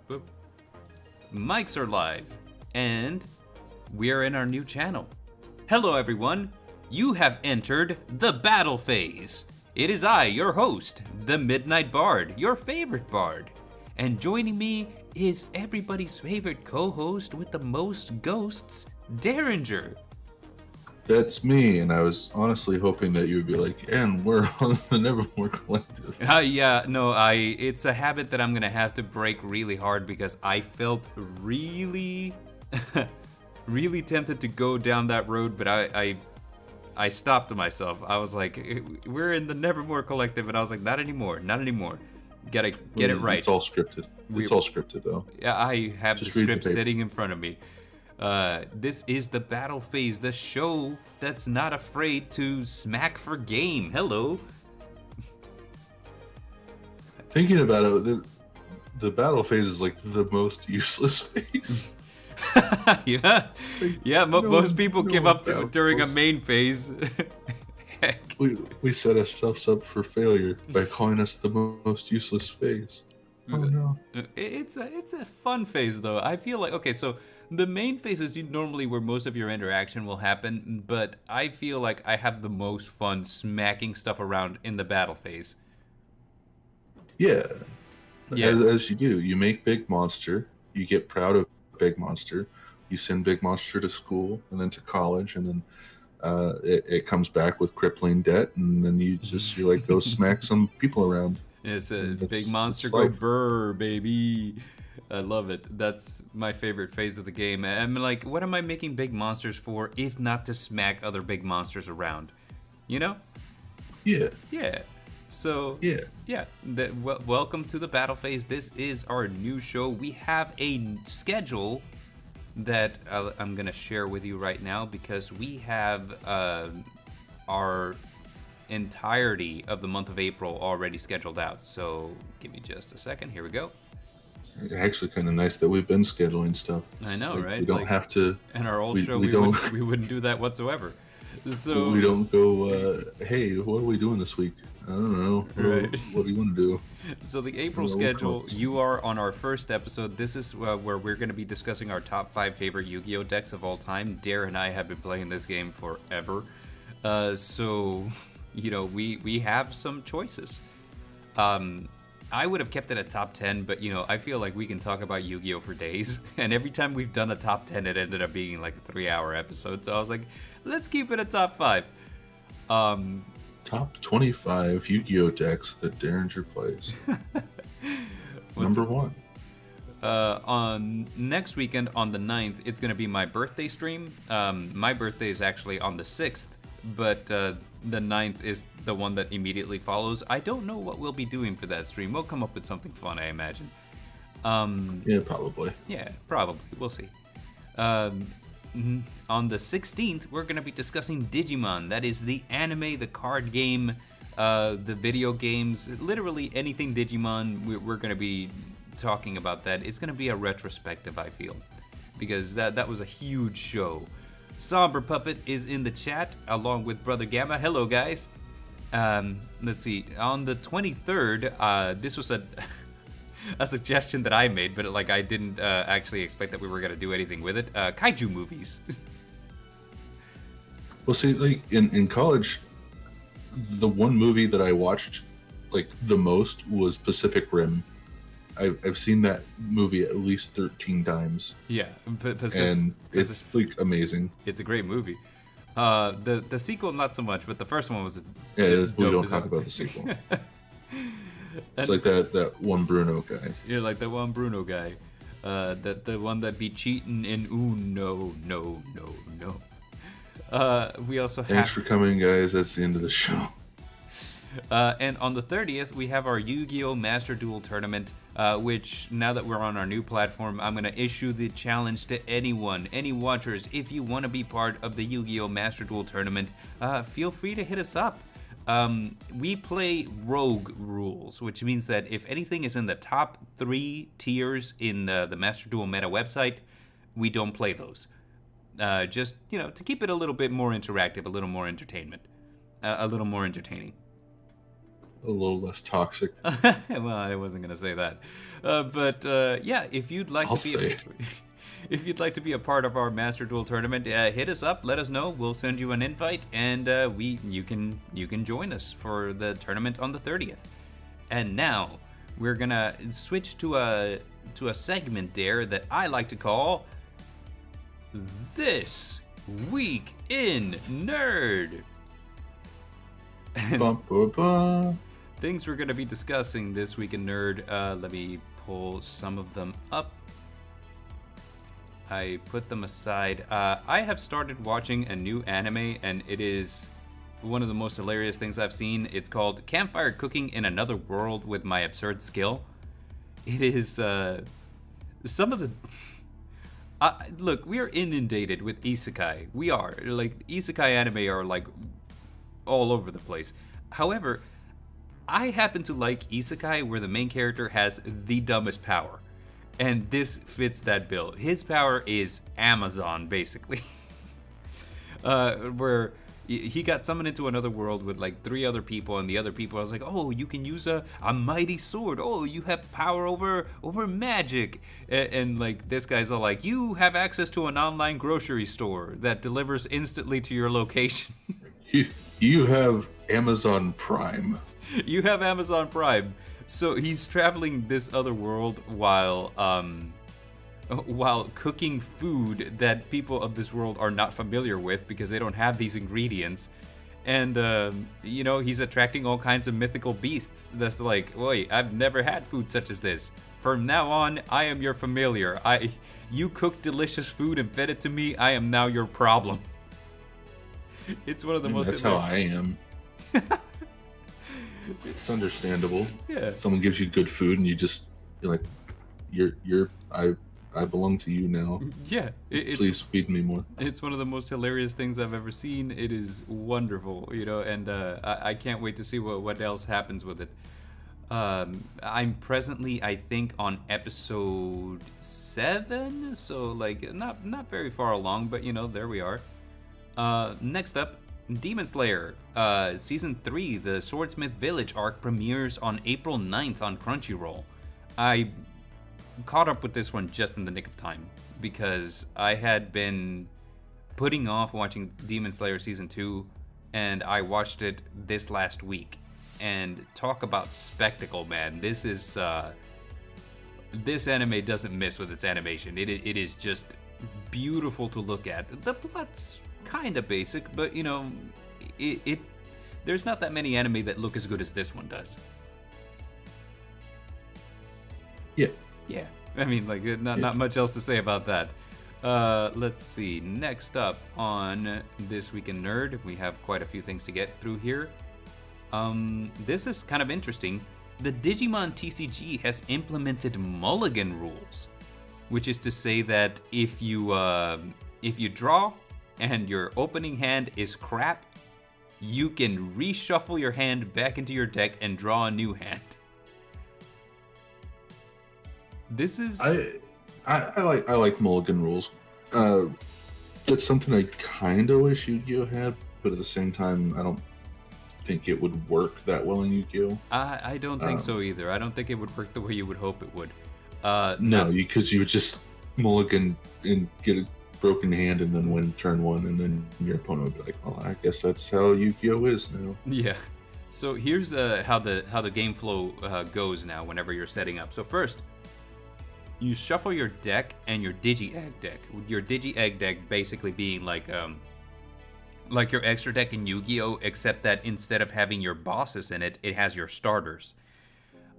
Boop. Mics are live, and we are in our new channel. Hello, everyone. You have entered the battle phase. It is I, your host, the Midnight Bard, your favorite bard. And joining me is everybody's favorite co-host with the most ghosts, Dareinger. That's me, and I was honestly hoping that you would be like, and we're on the Nevermore Collective. It's a habit that I'm gonna have to break really hard because I felt really, really tempted to go down that road, but I stopped myself. I was like, we're in the Nevermore Collective, and I was like, not anymore. Gotta get it right. It's all scripted. It's all scripted, though. Yeah, I have Just the script sitting in front of me. This is the battle phase, the show that's not afraid to smack for game. Hello. Thinking about it, the battle phase is like the most useless phase. Most people give up during a main phase. Heck. We set ourselves up for failure by calling us the most useless phase. Oh no. It's a fun phase though. I feel like, okay, so the main phase is normally where most of your interaction will happen, but I feel like I have the most fun smacking stuff around in the battle phase. Yeah. As you do. You make Big Monster, you get proud of Big Monster, you send Big Monster to school and then to college, and then it comes back with crippling debt, and then you're like, go smack some people around. It's Big Monster go brr, baby. I love it. That's my favorite phase of the game. I'm like, what am I making big monsters for if not to smack other big monsters around? You know? Yeah. Yeah. So, yeah. Welcome to the battle phase. This is our new show. We have a schedule that I'm going to share with you right now because we have our entirety of the month of April already scheduled out. So, give me just a second. Here we go. It's actually kind of nice that we've been scheduling stuff. I know, right? We don't have to. In our old show, we wouldn't do that whatsoever. So we don't go, hey, what are we doing this week? I don't know. Right. What do you want to do? So the April schedule, you are on our first episode. This is where we're going to be discussing our top 5 favorite Yu-Gi-Oh decks of all time. Dare and I have been playing this game forever. So, we have some choices. I would have kept it at top 10, but, I feel like we can talk about Yu-Gi-Oh for days. And every time we've done a top 10, it ended up being like a 3-hour episode. So I was like, let's keep it at top 5. Top 25 Yu-Gi-Oh decks that Dareinger plays. Number 1. On next weekend, on the 9th, it's going to be my birthday stream. My birthday is actually on the 6th, but the 9th is the one that immediately follows. I don't know what we'll be doing for that stream. We'll come up with something fun, I imagine. Yeah, probably. Yeah, probably. We'll see. On the 16th, we're going to be discussing Digimon. That is the anime, the card game, the video games, literally anything Digimon. We're going to be talking about that. It's going to be a retrospective, I feel, because that was a huge show. Somber Puppet is in the chat along with Brother Gamma. Hello, guys. Let's see. On the 23rd, this was a suggestion that I made, but I didn't actually expect that we were going to do anything with it. Kaiju movies. Well, see, in college, the one movie that I watched the most was Pacific Rim. I've seen that movie at least 13 times. Yeah, and it's amazing. It's a great movie. The sequel not so much, but the first one was Yeah, we dope don't as talk hell. about the sequel. It's like that one Bruno guy. Yeah, like that one Bruno guy. The one that be cheating in no. We also Thanks have for coming, guys. That's the end of the show. and on the 30th, we have our Yu-Gi-Oh! Master Duel Tournament, which, now that we're on our new platform, I'm going to issue the challenge to anyone, any watchers. If you want to be part of the Yu-Gi-Oh! Master Duel Tournament, feel free to hit us up. We play rogue rules, which means that if anything is in the top 3 tiers in the Master Duel Meta website, we don't play those. Just, to keep it a little bit more interactive, a little more entertainment, a little more entertaining. A little less toxic. Well, I wasn't gonna say that, but yeah, if you'd like if you'd like to be a part of our Master Duel tournament, hit us up. Let us know. We'll send you an invite, and you can join us for the tournament on the 30th. And now we're gonna switch to a segment there that I like to call This Week in Nerd. Things we're going to be discussing this week in Nerd. Let me pull some of them up. I put them aside. I have started watching a new anime, and it is one of the most hilarious things I've seen. It's called Campfire Cooking in Another World with My Absurd Skill. It is some of the... look, we are inundated with isekai. We are. Like, isekai anime are, like, all over the place. However, I happen to like isekai where the main character has the dumbest power. And this fits that bill. His power is Amazon, basically. Where he got summoned into another world with like 3 other people, and the other people, I was like, oh, you can use a mighty sword. Oh, you have power over magic. And like this guy's all like, you have access to an online grocery store that delivers instantly to your location. You have Amazon Prime. You have Amazon Prime. So he's traveling this other world while cooking food that people of this world are not familiar with because they don't have these ingredients. And, he's attracting all kinds of mythical beasts that's like, wait, I've never had food such as this. From now on, I am your familiar. You cooked delicious food and fed it to me, I am now your problem. It's one of the most... That's how I am. It's understandable. Yeah. Someone gives you good food and you're like, I belong to you now. Yeah. Please feed me more. It's one of the most hilarious things I've ever seen. It is wonderful, and I can't wait to see what else happens with it. I'm presently, I think, on episode 7, so like not very far along, but there we are. Next up, Demon Slayer, Season 3, the Swordsmith Village arc premieres on April 9th on Crunchyroll. I caught up with this one just in the nick of time, because I had been putting off watching Demon Slayer Season 2, and I watched it this last week. And talk about spectacle, man. This is, this anime doesn't miss with its animation. It is just beautiful to look at. The plot's kind of basic, but there's not that many anime that look as good as this one does. Yeah. I mean, like, not much else to say about that. Let's see. Next up on This Week in Nerd, we have quite a few things to get through here. This is kind of interesting. The Digimon TCG has implemented mulligan rules, which is to say that if you draw and your opening hand is crap, you can reshuffle your hand back into your deck and draw a new hand. This is... I like mulligan rules. That's something I kind of wish Yu-Gi-Oh had, but at the same time, I don't think it would work that well in Yu-Gi-Oh. I don't think so either. I don't think it would work the way you would hope it would. No, because you would just mulligan and get a broken hand and then win turn 1, and then your opponent would be like, well, I guess that's how Yu-Gi-Oh is now. Yeah. So here's how the game flow goes now whenever you're setting up. So first, you shuffle your deck and your Digi-Egg deck. Your Digi-Egg deck basically being like Like your extra deck in Yu-Gi-Oh, except that instead of having your bosses in it, it has your starters.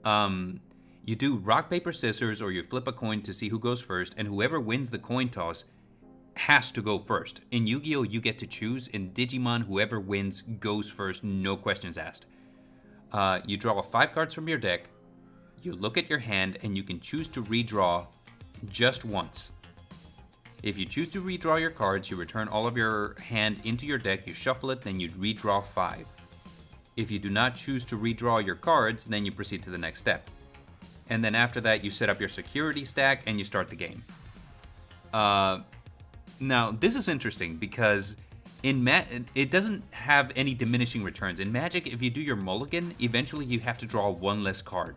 You do rock, paper, scissors, or you flip a coin to see who goes first, and whoever wins the coin toss has to go first. In Yu-Gi-Oh, you get to choose. In Digimon, whoever wins goes first, no questions asked. You draw 5 cards from your deck, you look at your hand, and you can choose to redraw just once. If you choose to redraw your cards, you return all of your hand into your deck, you shuffle it, then you redraw 5. If you do not choose to redraw your cards, then you proceed to the next step. And then after that, you set up your security stack and you start the game. Now, this is interesting because it doesn't have any diminishing returns. In Magic, if you do your mulligan, eventually you have to draw 1 less card.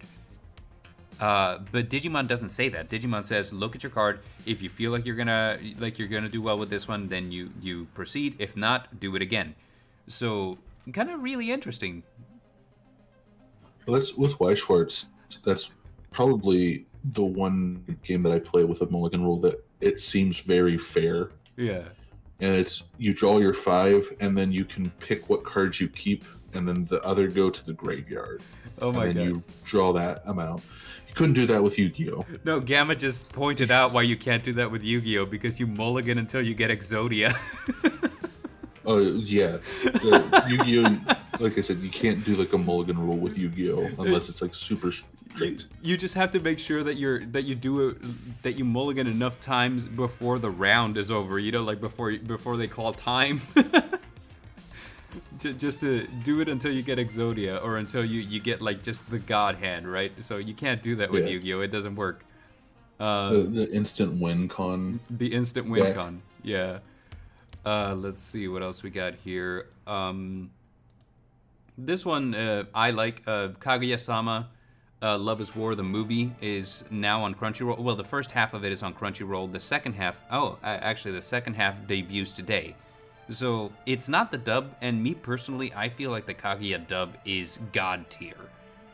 But Digimon doesn't say that. Digimon says, look at your card. If you feel like you're gonna do well with this one, then you proceed. If not, do it again. So, kind of really interesting. Well, that's with Weiss Schwarz. That's probably the one game that I play with a mulligan rule that it seems very fair. Yeah. And it's you draw your 5, and then you can pick what cards you keep, and then the other go to the graveyard. Oh my god! And then you draw that amount. You couldn't do that with Yu-Gi-Oh. No, Gamma just pointed out why you can't do that with Yu-Gi-Oh because you mulligan until you get Exodia. Oh yeah, Yu-Gi-Oh. Like I said, you can't do like a mulligan rule with Yu-Gi-Oh unless it's like super strict. You just have to make sure that you mulligan enough times before the round is over. You know, like before they call time. Just to do it until you get Exodia or until you get like just the god hand, right? So you can't do that with Yu-Gi-Oh. It doesn't work. The instant win con. The instant win con. Yeah. Let's see what else we got here. This one I like. Kaguya-sama, Love is War, the movie, is now on Crunchyroll. Well, the first half of it is on Crunchyroll. The second half, actually the second half debuts today. So it's not the dub, and me personally, I feel like the Kaguya dub is god tier.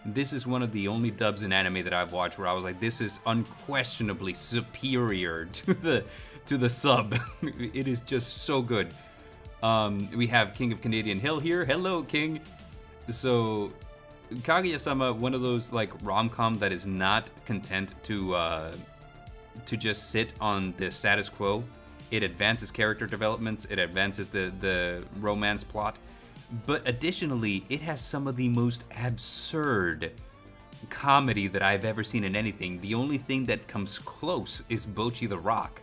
This is one of the only dubs in anime that I've watched where I was like, this is unquestionably superior to the sub. It is just so good. We have King of Canadian Hill here. Hello, King. So Kaguya-sama, one of those like rom-com that is not content to just sit on the status quo. It advances character developments, it advances the romance plot, but additionally, it has some of the most absurd comedy that I've ever seen in anything. The only thing that comes close is Bocchi the Rock.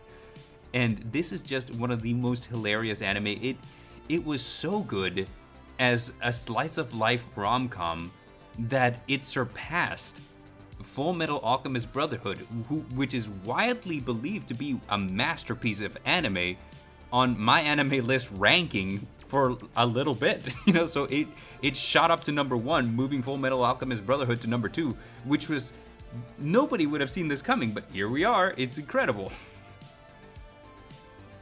And this is just one of the most hilarious anime. It was so good as a slice of life rom-com that it surpassed Full Metal Alchemist Brotherhood, which is widely believed to be a masterpiece of anime, on my anime list ranking for a little bit. You know, so it shot up to number 1, moving Full Metal Alchemist Brotherhood to number 2, which was, nobody would have seen this coming, but here we are. It's incredible.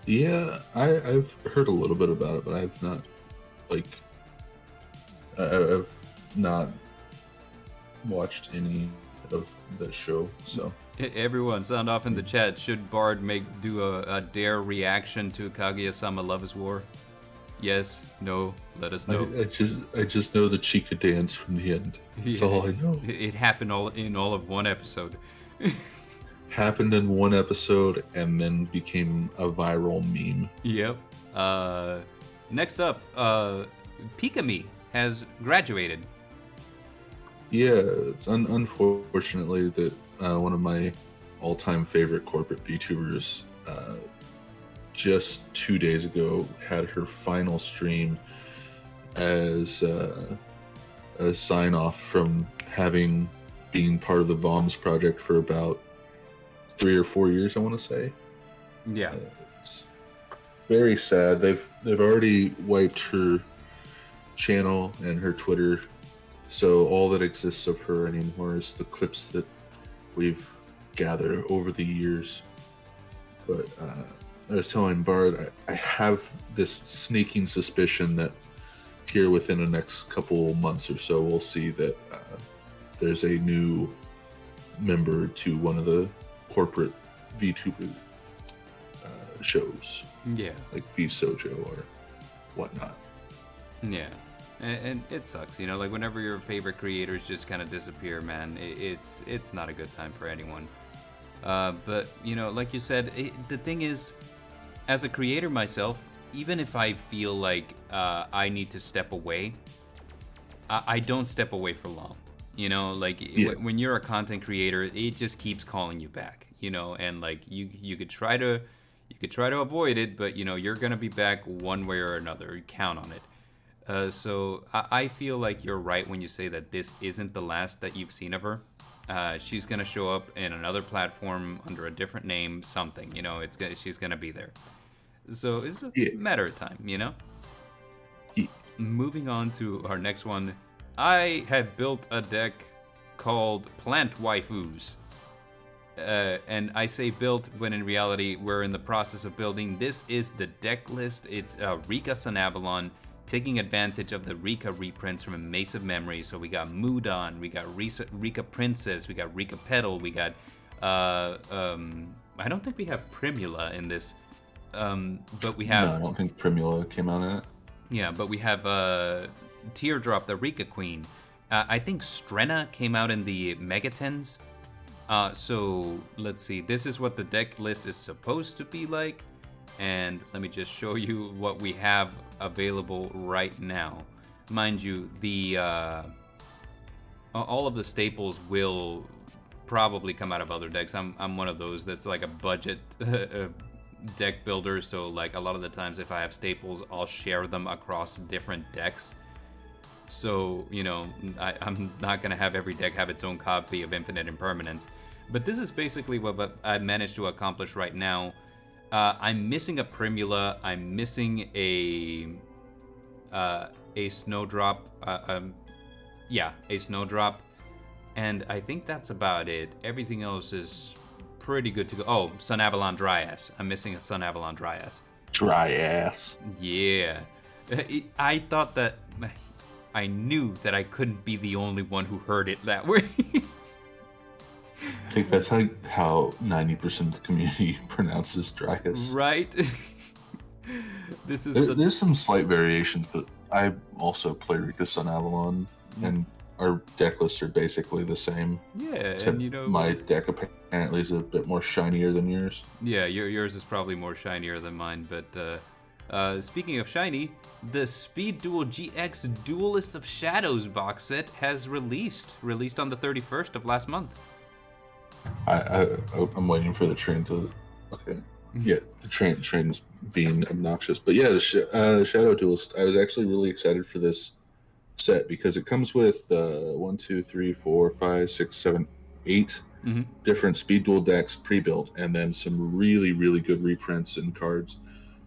Yeah, I've heard a little bit about it, but I've not, I've not watched any of the show. So everyone sound off in the chat. Should Bard do a dare reaction to Kaguya-sama Love is War? Yes, no, let us know. I just know the Chica dance from the end. That's all I know. It happened in all of one episode. Happened in one episode and then became a viral meme. Yep. Next up, Pikami has graduated. Yeah, it's unfortunately that one of my all-time favorite corporate VTubers just 2 days ago had her final stream as a sign-off from having been part of the VOMS project for about 3 or 4 years, I want to say. Yeah. It's very sad. They've already wiped her channel and her Twitter. So all that exists of her anymore is the clips that we've gathered over the years. But I was telling Bard, I have this sneaking suspicion that here within the next couple months or so, we'll see that there's a new member to one of the corporate VTuber shows. Yeah. Like VSojo or whatnot. Yeah, and it sucks, like whenever your favorite creators just kind of disappear, man. It's not a good time for anyone. But like you said, the thing is, as a creator myself, even if I feel like I need to step away, I don't step away for long. Like Yeah. when you're a content creator, it just keeps calling you back. And like you could try to avoid it, but you're gonna be back one way or another. Count on it. So I feel like you're right when you say that this isn't the last that you've seen of her. She's gonna show up in another platform under a different name, something. She's gonna be there. So it's a Yeah. matter of time. Yeah. Moving on to our next one, I have built a deck called Plant Waifus. And I say built when in reality we're in the process of building. This is the deck list. It's Rika Sunavalon, taking advantage of the Rika reprints from A Maze of Memory. So we got Mudan, we got Rika Princess, we got Rika Petal, we got I don't think we have Primula in this, but we have. No, I don't think Primula came out in it. Yeah, but we have Teardrop, the Rika Queen. I think Strenna came out in the Megatens. So let's see. This is what the deck list is supposed to be like. And let me just show you what we have available right now. Mind you, the all of the staples will probably come out of other decks. I'm one of those that's like a budget deck builder, so like a lot of the times if I have staples, I'll share them across different decks. So I'm not gonna have every deck have its own copy of Infinite Impermanence, but this is basically what I managed to accomplish right now. I'm missing a Primula, I'm missing a Snowdrop, a Snowdrop, and I think that's about it. Everything else is pretty good to go. Oh, Sun Avalon Dryas. I'm missing a Sun Avalon Dryas. Dryas. Yeah. I thought that... I knew that I couldn't be the only one who heard it that way. I think that's how 90% of the community pronounces Dryas. Right? There's some slight variations, but I also play Rika Sun Avalon, and our deck lists are basically the same. Yeah, and my deck apparently is a bit more shinier than yours. Yeah, yours is probably more shinier than mine, but speaking of shiny, the Speed Duel GX Duelist of Shadows box set has released on the 31st of last month. I'm waiting for the train to... Okay. Yeah, the train's being obnoxious. But yeah, the Shadow Duelist, I was actually really excited for this set because it comes with 1, 2, 3, 4, 5, 6, 7, 8 different Speed Duel decks pre-built, and then some really, really good reprints and cards.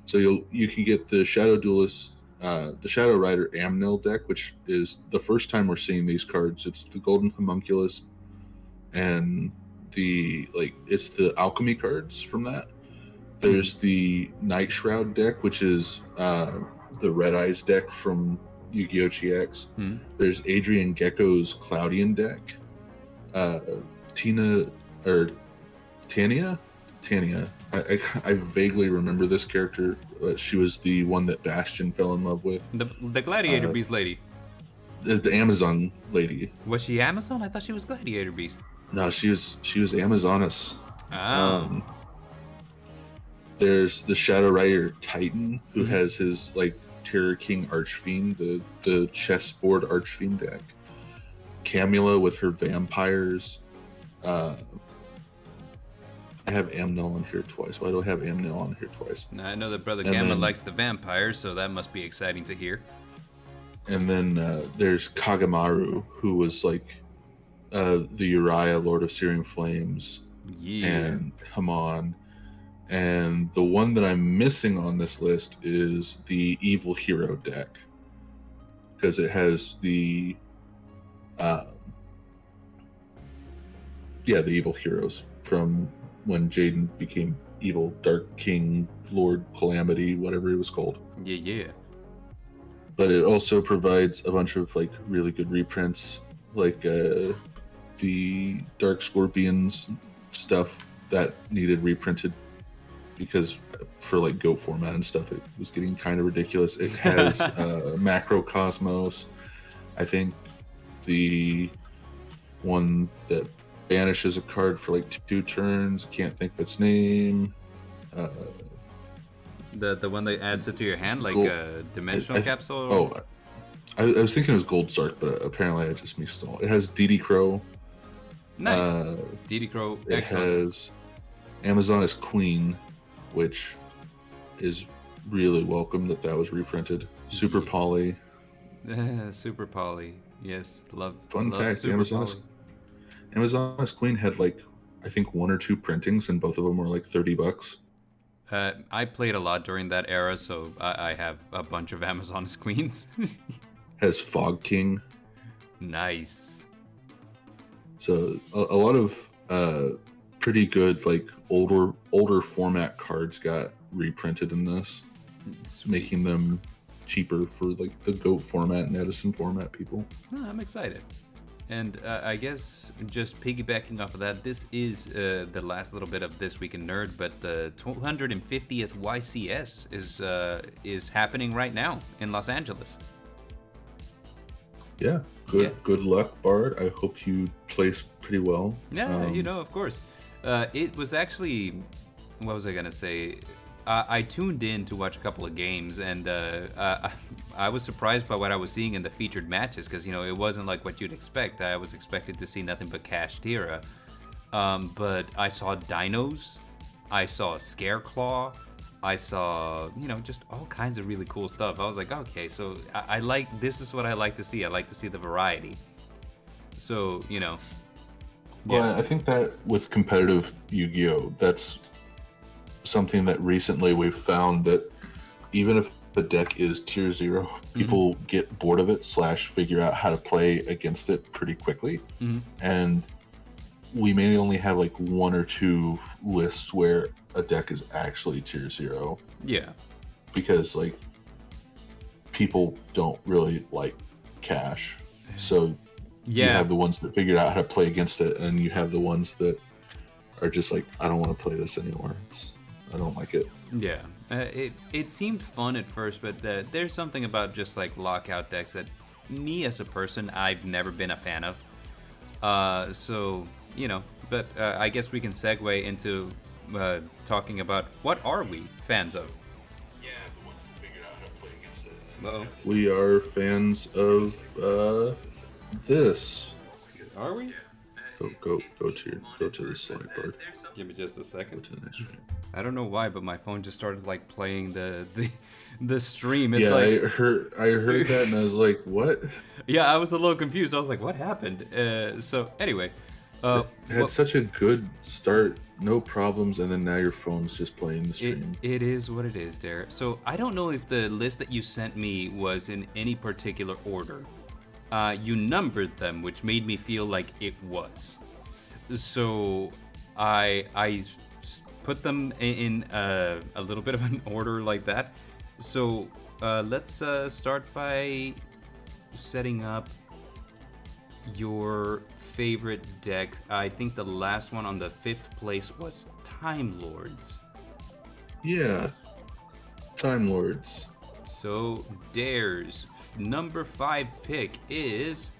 So you can get the Shadow Duelist, the Shadow Rider Amnil deck, which is the first time we're seeing these cards. It's the Golden Homunculus, and it's the Alchemy cards from that. There's the Night Shroud deck, which is the Red Eyes deck from Yu-Gi-Oh! GX. There's Adrian Gecko's Cloudian deck. Tania. I vaguely remember this character. She was the one that Bastion fell in love with. The Gladiator Beast lady. The Amazon lady. Was she Amazon? I thought she was Gladiator Beast. No, she was Amazoness. Oh. There's the Shadow Rider Titan, who has his Terror King Archfiend, the chessboard Archfiend deck. Camula with her vampires. I have Amnil on here twice. Why do I have Amnil on here twice? Now, I know that Brother Gamma likes the vampires, so that must be exciting to hear. And then there's Kagamaru, who was the Uriah, Lord of Searing Flames, and Hamon. And the one that I'm missing on this list is the Evil Hero deck, because it has the Evil Heroes from when Jaden became evil, Dark King, Lord Calamity, whatever it was called. Yeah. But it also provides a bunch of really good reprints, the Dark Scorpions stuff that needed reprinted. because for like Go format and stuff, it was getting kind of ridiculous. It has Macrocosmos. I think the one that banishes a card for like 2 turns. I can't think of its name. The one that adds it to your hand, like Gold, a dimensional capsule? Oh, I was thinking it was Gold Sark, but apparently I just missed it all. It has DD Crow. Nice. DD Crow, it excellent. has Amazoness Queen, which is really welcome that was reprinted. Super Poly. Super Poly, yes. Love fact, Super Amazoness Queen had like, I think 1 or 2 printings, and both of them were like $30. I played a lot during that era, so I have a bunch of Amazon's Queens. Has Fog King. Nice. So a lot of pretty good like older format cards got reprinted in this, making them cheaper for like the GOAT format and Edison format people. I'm excited. And I guess just piggybacking off of that, this is the last little bit of This Week in Nerd, but the 250th YCS is happening right now in Los Angeles. Yeah, good luck, Bard. I hope you place pretty well. Yeah, of course. It was actually, what was I gonna say? I tuned in to watch a couple of games, and I was surprised by what I was seeing in the featured matches, because it wasn't like what you'd expect. I was expected to see nothing but Cash Tira, but I saw Dinos, I saw Scareclaw, I saw just all kinds of really cool stuff. I was like, okay, so I like, this is what I like to see. I like to see the variety. So yeah. Well, I think that with competitive Yu-Gi-Oh, that's something that recently we've found, that even if the deck is tier 0, people get bored of it / figure out how to play against it pretty quickly. And we may only have like 1 or 2 lists where a deck is actually tier 0. Yeah. Because like people don't really like Cash. So you have the ones that figured out how to play against it, and you have the ones that are just like, I don't want to play this anymore. I don't like it. Yeah, it seemed fun at first, but there's something about just like lockout decks that me as a person, I've never been a fan of. So but I guess we can segue into talking about what are we fans of. Yeah, the ones that figured out how to play against it. Uh-oh. We are fans of this. Are we? Go to the slide, Bard. Give me just a second. Go to the next screen. I don't know why, but my phone just started like playing the stream. It's yeah, like, I heard that, and I was like, what? Yeah, I was a little confused. I was like, what happened? So anyway, it had such a good start, no problems, and then now your phone's just playing the stream. It is what it is, Dare. So I don't know if the list that you sent me was in any particular order. You numbered them, which made me feel like it was. So I put them in a little bit of an order like that. So let's start by setting up your favorite deck. I think the last one on the 5th place was Time Lords. Yeah, Time Lords. So Dare's number 5 pick is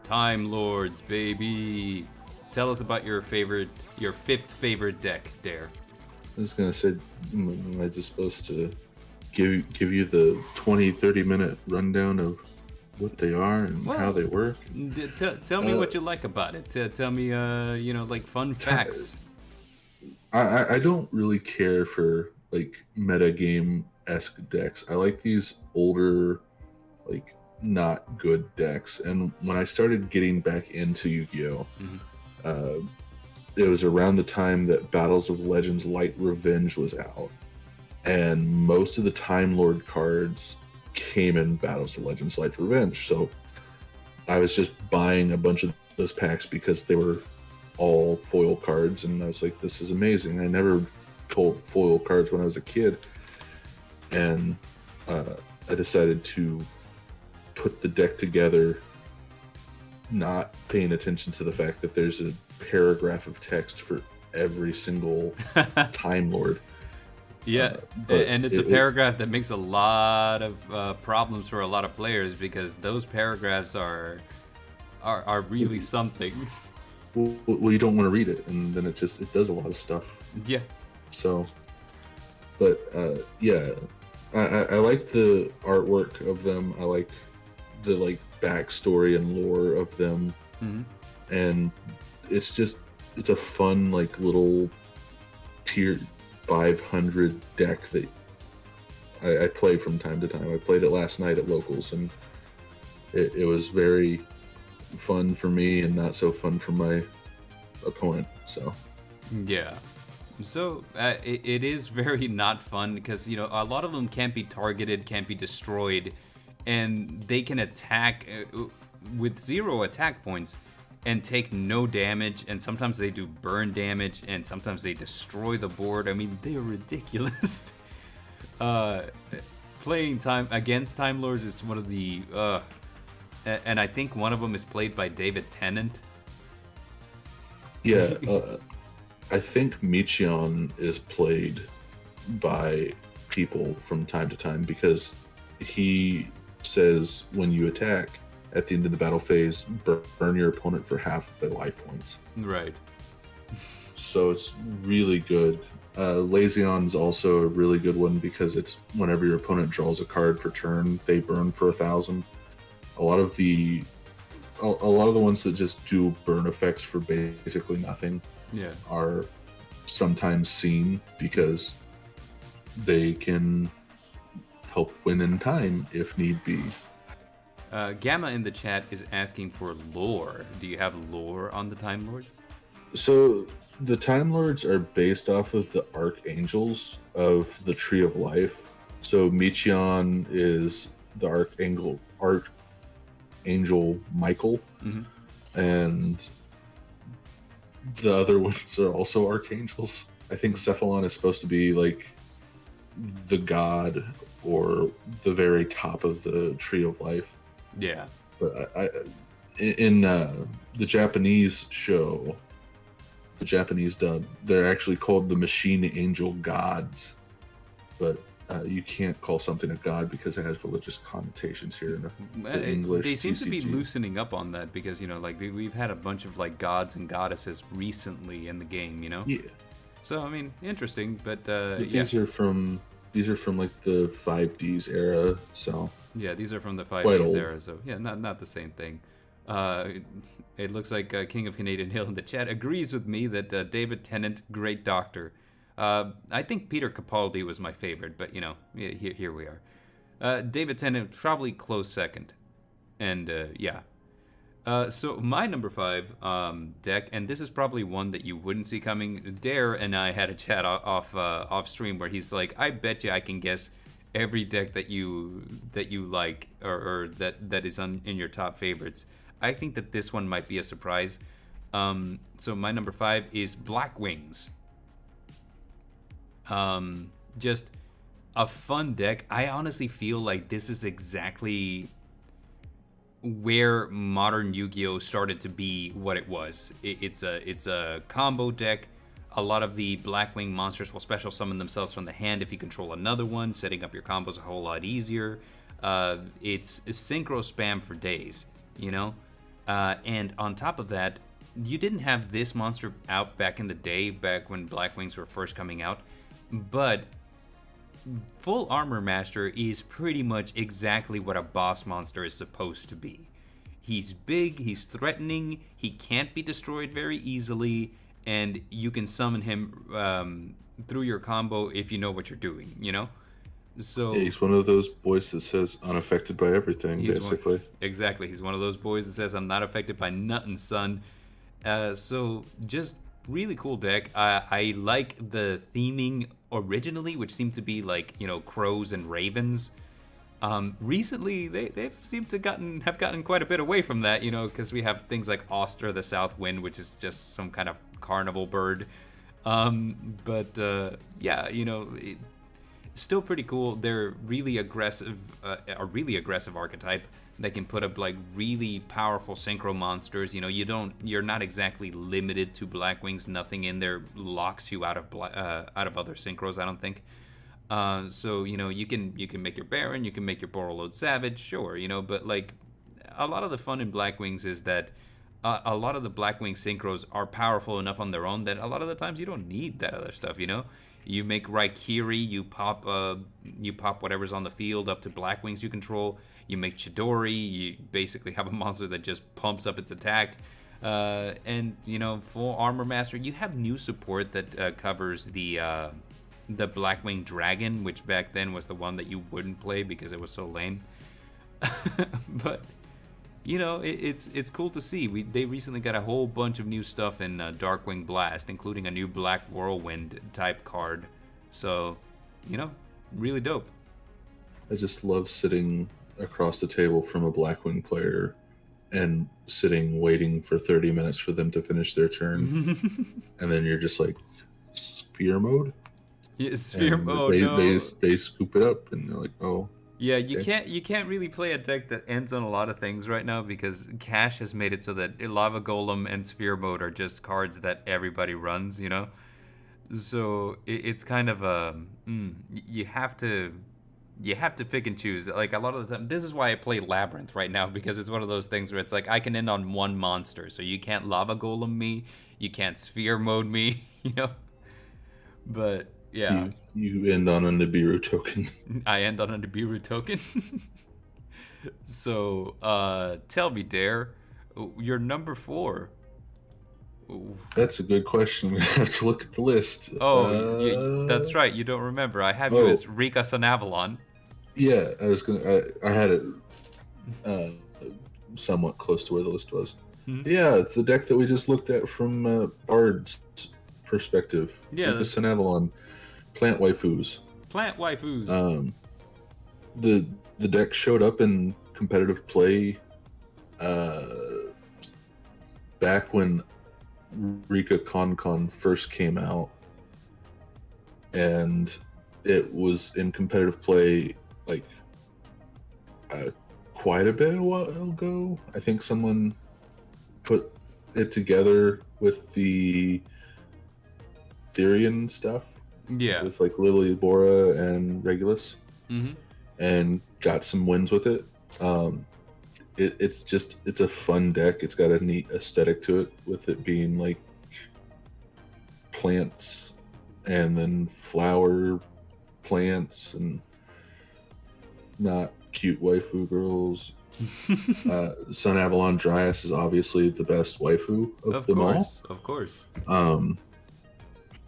Time Lords, baby. Tell us about your 5th favorite deck, Dare. I was gonna say, am I just supposed to give you the 20-30 minute rundown of what they are and how they work? Tell me what you like about it. Tell me, like fun facts. I don't really care for like meta game-esque decks. I like these older, like not good decks. And when I started getting back into Yu-Gi-Oh, it was around the time that Battles of Legends Light Revenge was out, and most of the Time Lord cards came in Battles of Legends Light Revenge. So I was just buying a bunch of those packs because they were all foil cards, and I was like, this is amazing. I never pulled foil cards when I was a kid, and I decided to put the deck together, not paying attention to the fact that there's a paragraph of text for every single Time Lord. Yeah, But and it's a paragraph that makes a lot of problems for a lot of players because those paragraphs are really something. Well, you don't want to read it, and then it does a lot of stuff. Yeah. So, but yeah, I like the artwork of them. I like the backstory and lore of them, and it's a fun little tier 500 deck that I play from time to time. I played it last night at locals, and it was very fun for me and not so fun for my opponent. So yeah. So it is very not fun because a lot of them can't be targeted, can't be destroyed, and they can attack with 0 attack points and take no damage, and sometimes they do burn damage, and sometimes they destroy the board. I mean, they're ridiculous. Playing against Time Lords is one of the and I think one of them is played by David Tennant. Yeah, I think Michion is played by people from time to time because he says when you attack at the end of the battle phase, burn your opponent for half of their life points. Right. So it's really good. Lazion's also a really good one because it's whenever your opponent draws a card per turn, they burn for 1,000. A lot of the ones that just do burn effects for basically nothing are sometimes seen because they can help win in time if need be. Gamma in the chat is asking for lore. Do you have lore on the Time Lords? So the Time Lords are based off of the archangels of the Tree of Life. So Michion is the archangel Michael, and the other ones are also archangels. I think Cephalon is supposed to be the god or the very top of the Tree of Life. Yeah. But in the Japanese show, the Japanese dub, they're actually called the Machine Angel Gods. But you can't call something a god because it has religious connotations here in the English. They seem TCG. to be loosening up on that because we've had a bunch of gods and goddesses recently in the game. Yeah. So I mean, interesting, but these are from the 5Ds era. So yeah, these are from the 5Ds era. So yeah, not the same thing. It looks like King of Canadian Hill in the chat agrees with me that David Tennant, great doctor. I think Peter Capaldi was my favorite, but here we are. David Tennant probably close second, and yeah. So my number 5 deck, and this is probably one that you wouldn't see coming. Dare and I had a chat off stream where he's like, "I bet you I can guess every deck that you like or that is in your top favorites." I think that this one might be a surprise. So my number 5 is Black Wings. Just a fun deck. I honestly feel like this is exactly where modern Yu-Gi-Oh started to be what it was. It's a combo deck. A lot of the Blackwing monsters will special summon themselves from the hand if you control another one, setting up your combos a whole lot easier. It's synchro spam for days, and on top of that, you didn't have this monster out back in the day, back when Blackwings were first coming out, but Full Armor Master is pretty much exactly what a boss monster is supposed to be. He's big, he's threatening, he can't be destroyed very easily, and you can summon him through your combo if you know what you're doing, So yeah, he's one of those boys that says unaffected by everything, basically. Exactly, he's one of those boys that says I'm not affected by nothing, son. So just really cool deck. I like the theming originally, which seemed to be crows and ravens. Recently they've seemed to have gotten quite a bit away from that, because we have things like Auster the South Wind, which is just some kind of carnival bird. Still pretty cool. They're really aggressive, a really aggressive archetype. that can put up like really powerful synchro monsters. You know, you're not exactly limited to Blackwings. Nothing in there locks you out of other synchros, I don't think. So you know, you can make your Baron, you can make your Borreload Savage, sure, you know, but like a lot of the fun in Blackwings is that a lot of the Blackwing synchros are powerful enough on their own that a lot of the times you don't need that other stuff, you know. You make Raikiri, you pop whatever's on the field up to Blackwings you control. You make Chidori, you basically have a monster that just pumps up its attack. And you know, full Armor Master, you have new support that covers the Blackwing Dragon, which back then was the one that you wouldn't play because it was so lame. But you know, it's cool to see. They recently got a whole bunch of new stuff in Darkwing Blast, including a new Black Whirlwind type card. So, you know, really dope. I just love sitting across the table from a Blackwing player and sitting waiting for 30 minutes for them to finish their turn. And then you're just like, sphere mode? Yeah, sphere mode. They scoop it up and you're like, oh. Yeah, you can't really play a deck that ends on a lot of things right now because Cash has made it so that Lava Golem and Sphere Mode are just cards that everybody runs, you know? So it's kind of you have to pick and choose. Like a lot of the time, this is why I play Labyrinth right now, because it's one of those things where it's like I can end on one monster, so you can't Lava Golem me, you can't Sphere Mode me, you know? But yeah. You end on a Nibiru token. I end on a Nibiru token. So, tell me, Dare, you're number 4. That's a good question. We have to look at the list. Oh, that's right. You don't remember. I have you as Rika Sanavalon. Yeah, I had it somewhat close to where the list was. Yeah, it's the deck that we just looked at from Bard's perspective. Yeah, Rika Sanavalon. Plant waifus. The deck showed up in competitive play back when Rika Con first came out, and it was in competitive play like quite a bit a while ago. I think someone put it together with the Therian stuff. Yeah. With like Lily, Bora, and Regulus. And got some wins with it. It's a fun deck. It's got a neat aesthetic to it, with it being like plants and then flower plants and not cute waifu girls. Sun Avalon Dryas is obviously the best waifu of them all. Of course.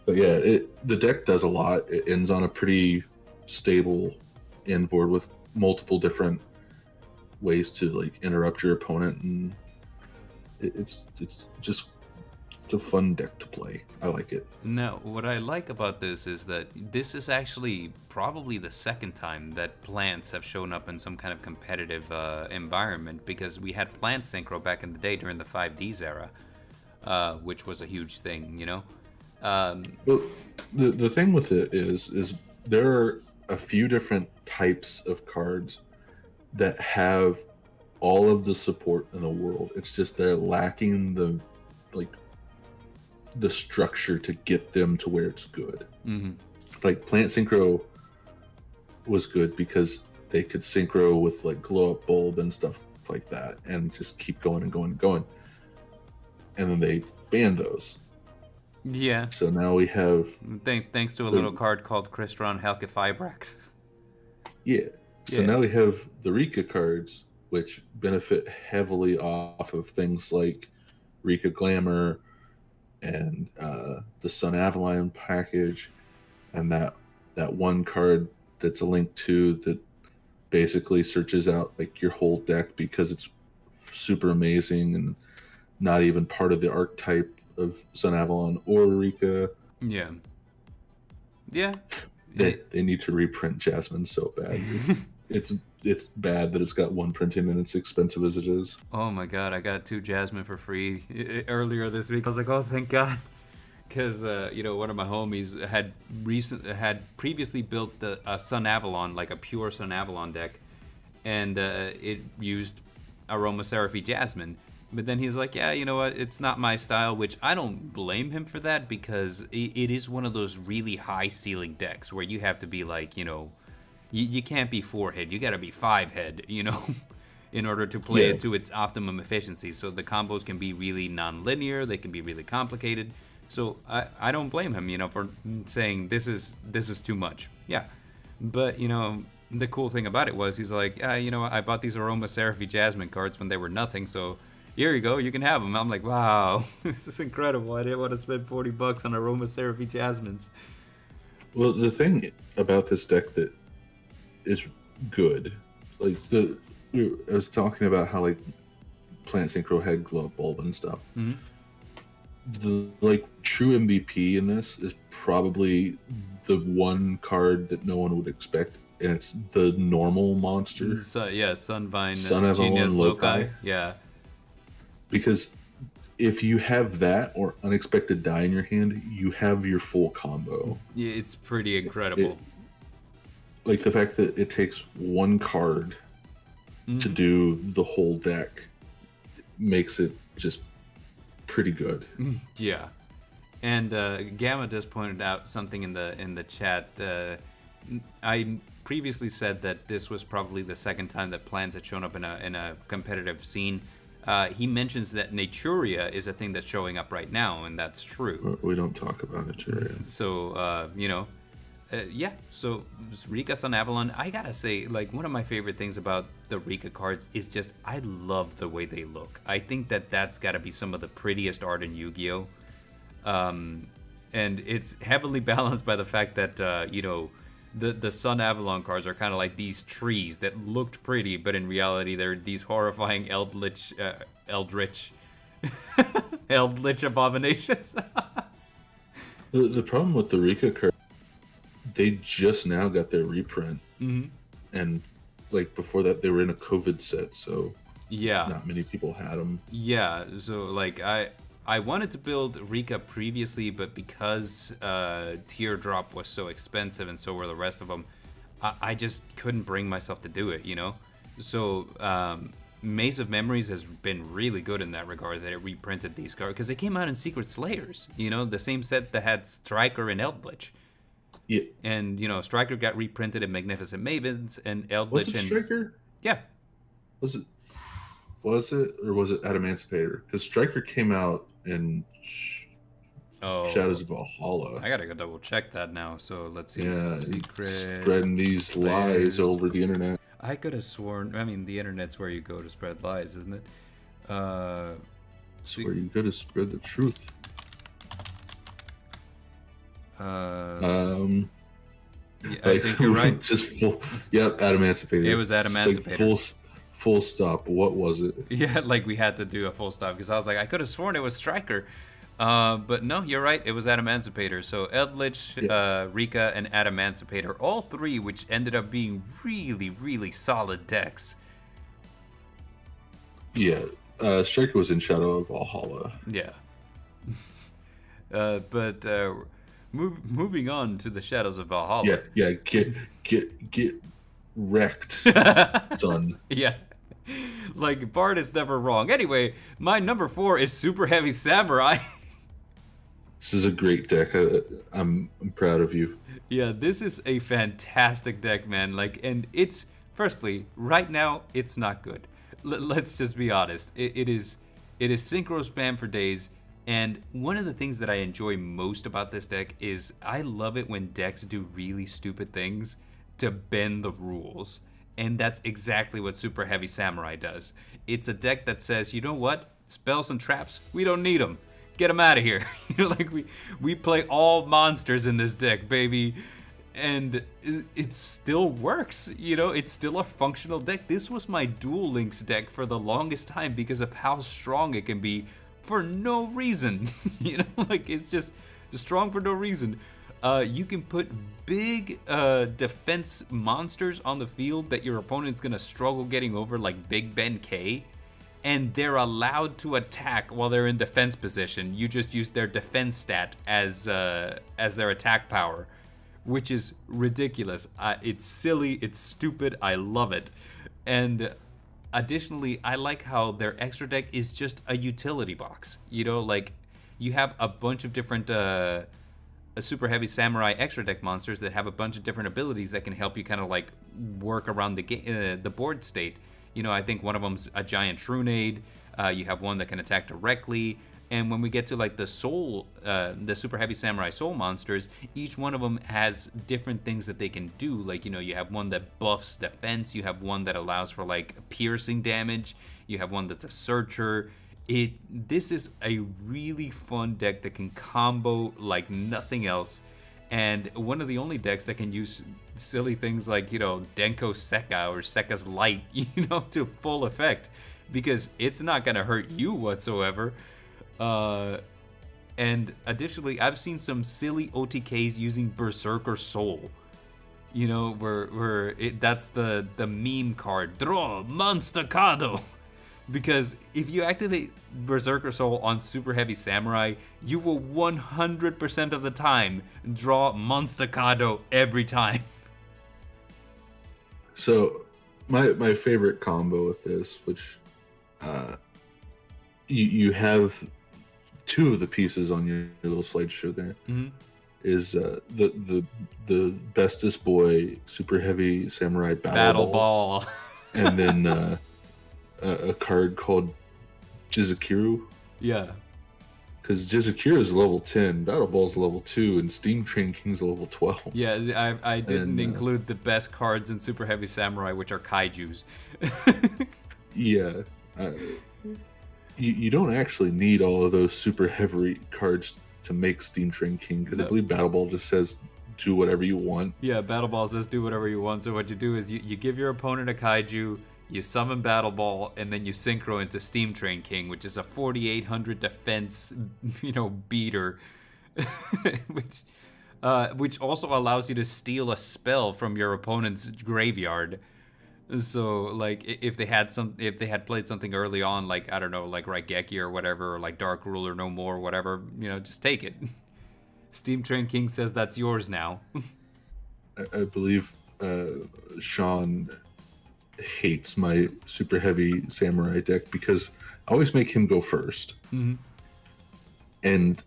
But yeah, the deck does a lot. It ends on a pretty stable end board with multiple different ways to like interrupt your opponent, and it's a fun deck to play. I like it. Now, what I like about this is that this is actually probably the second time that plants have shown up in some kind of competitive environment, because we had plant synchro back in the day during the 5Ds era, which was a huge thing, you know. The thing with it is there are a few different types of cards that have all of the support in the world. It's just they're lacking the structure to get them to where it's good. Like Plant Synchro was good because they could synchro with like Glow Up Bulb and stuff like that and just keep going and going and going. And then they banned those. Yeah. So now we have... Thanks to a little card called Crystron Halkifibrax. Yeah. So now we have the Rika cards, which benefit heavily off of things like Rika Glamour and the Sun Avalon package, and that one card that's a link to that basically searches out like your whole deck because it's super amazing and not even part of the archetype of Sun Avalon or Rika. Yeah. They need to reprint Jasmine so bad. It's bad that it's got one printing and it's expensive as it is. Oh my god, I got 2 Jasmine for free earlier this week. I was like, oh, thank God. Because, one of my homies had previously built a Sun Avalon, like a pure Sun Avalon deck. and it used aromatherapy jasmine. But then he's like, yeah, you know what? It's not my style, which I don't blame him for that, because it is one of those really high ceiling decks where you have to be like, you can't be 4-head, you gotta be 5-head, in order to play it to its optimum efficiency. So the combos can be really non-linear, they can be really complicated. So I don't blame him, for saying this is too much. Yeah. But, the cool thing about it was he's like, I bought these aromatherapy jasmine cards when they were nothing, so here you go, you can have them. I'm like, wow, this is incredible. I didn't want to spend $40 on aromatherapy jasmines. Well, the thing about this deck that is good, like I was talking about how like Plant Synchro had Glow Bulb and stuff. Mm-hmm. The true MVP in this is probably the one card that no one would expect, and it's the normal monster. So, yeah, Sunvine, Sun Avalon, Genius Loci. Yeah. Because if you have that or Unexpected Die in your hand, you have your full combo. Yeah, it's pretty incredible. Like the fact that it takes one card to do the whole deck makes it just pretty good. Yeah. And Gamma just pointed out something in the chat. I previously said that this was probably the second time that plans had shown up in a competitive scene. He mentions that Naturia is a thing that's showing up right now, and that's true. We don't talk about Naturia. So, yeah. So, Rika Sun Avalon, I gotta say, like, one of my favorite things about the Rika cards is just, I love the way they look. I think that's gotta be some of the prettiest art in Yu-Gi-Oh! And it's heavily balanced by the fact that, the Sun Avalon cards are kind of like these trees that looked pretty, but in reality they're these horrifying eldritch abominations. The problem with the Rika card, they just now got their reprint, and like before that they were in a COVID set, so yeah, not many people had them. Yeah, so like I wanted to build Rika previously, but because Teardrop was so expensive and so were the rest of them, I just couldn't bring myself to do it, So Maze of Memories has been really good in that regard, that it reprinted these cards, because they came out in Secret Slayers, the same set that had Striker and Eldritch. Yeah. And, Striker got reprinted in Magnificent Mavens, and Eldritch... Was it Striker? Yeah. Was it, or was it Adamantipator? Because Striker came out in Shadows of Valhalla. I gotta go double check that now, so let's see. Yeah, Secret spreading these lies over the internet. I could have sworn, the internet's where you go to spread lies, isn't it? It's where you go to spread the truth. Yeah, I think you're right. Just full. Yep, Adamantipator. It was Adamantipator. Like full stop. What was it? Yeah, like we had to do a full stop because I was like, I could have sworn it was Striker. But no, you're right. It was Adamantipator. So Eldritch, Rika, and Adamantipator, all three, which ended up being really, really solid decks. Yeah, Striker was in Shadow of Valhalla. Yeah. But moving on to the Shadows of Valhalla. Yeah. Get wrecked, son. Yeah. Like, Bart is never wrong. Anyway, my number 4 is Super Heavy Samurai. This is a great deck. I'm proud of you. Yeah, this is a fantastic deck, man. Like, and it's, firstly, right now, it's not good. Let's just be honest. It is synchro spam for days. And one of the things that I enjoy most about this deck is I love it when decks do really stupid things to bend the rules. And that's exactly what Super Heavy Samurai does. It's a deck that says, you know what? Spells and traps, we don't need them. Get them out of here. Like we play all monsters in this deck, baby. And it still works, it's still a functional deck. This was my Duel Links deck for the longest time because of how strong it can be for no reason. Like it's just strong for no reason. You can put big defense monsters on the field that your opponent's gonna struggle getting over, like Big Ben K, and they're allowed to attack while they're in defense position. You just use their defense stat as their attack power, which is ridiculous. It's silly, it's stupid, I love it. And additionally, I like how their extra deck is just a utility box. You know, like you have a bunch of different a super heavy samurai extra deck monsters that have a bunch of different abilities that can help you kind of like work around the board state. You know, I think one of them's a giant Trunade. You have one that can attack directly. And when we get to like the super heavy samurai soul monsters, each one of them has different things that they can do. Like, you know, you have one that buffs defense, you have one that allows for like piercing damage, you have one that's a searcher. This is a really fun deck that can combo like nothing else, and one of the only decks that can use silly things like, you know, Denko Sekka or Sekka's Light, you know, to full effect, because it's not gonna hurt you whatsoever. And additionally, I've seen some silly OTKs using Berserker Soul. You know, that's the meme card. Draw Monster Kado. Because if you activate Berserker Soul on Super Heavy Samurai, you will 100% of the time draw Monster Kado every time. So, my favorite combo with this, which you have two of the pieces on your little slideshow there, is the bestest boy Super Heavy Samurai Battle Ball. And then a card called Jizukiru. Yeah. Because Jizukiru is level 10, Battle Ball's level 2, and Steam Train King's level 12. Yeah, I didn't include the best cards in Super Heavy Samurai, which are kaijus. Yeah. You don't actually need all of those super heavy cards to make Steam Train King, because I believe Battle Ball just says do whatever you want. Yeah, Battle Ball says do whatever you want. So what you do is you give your opponent a kaiju, you summon Battle Ball, and then you synchro into Steam Train King, which is a 4,800 defense, you know, beater, which also allows you to steal a spell from your opponent's graveyard. So like if they had played something early on, like I don't know, like Raigeki or whatever, or like Dark Ruler No More, whatever, you know, just take it. Steam Train King says that's yours now. I believe Sean hates my super heavy samurai deck because I always make him go first. And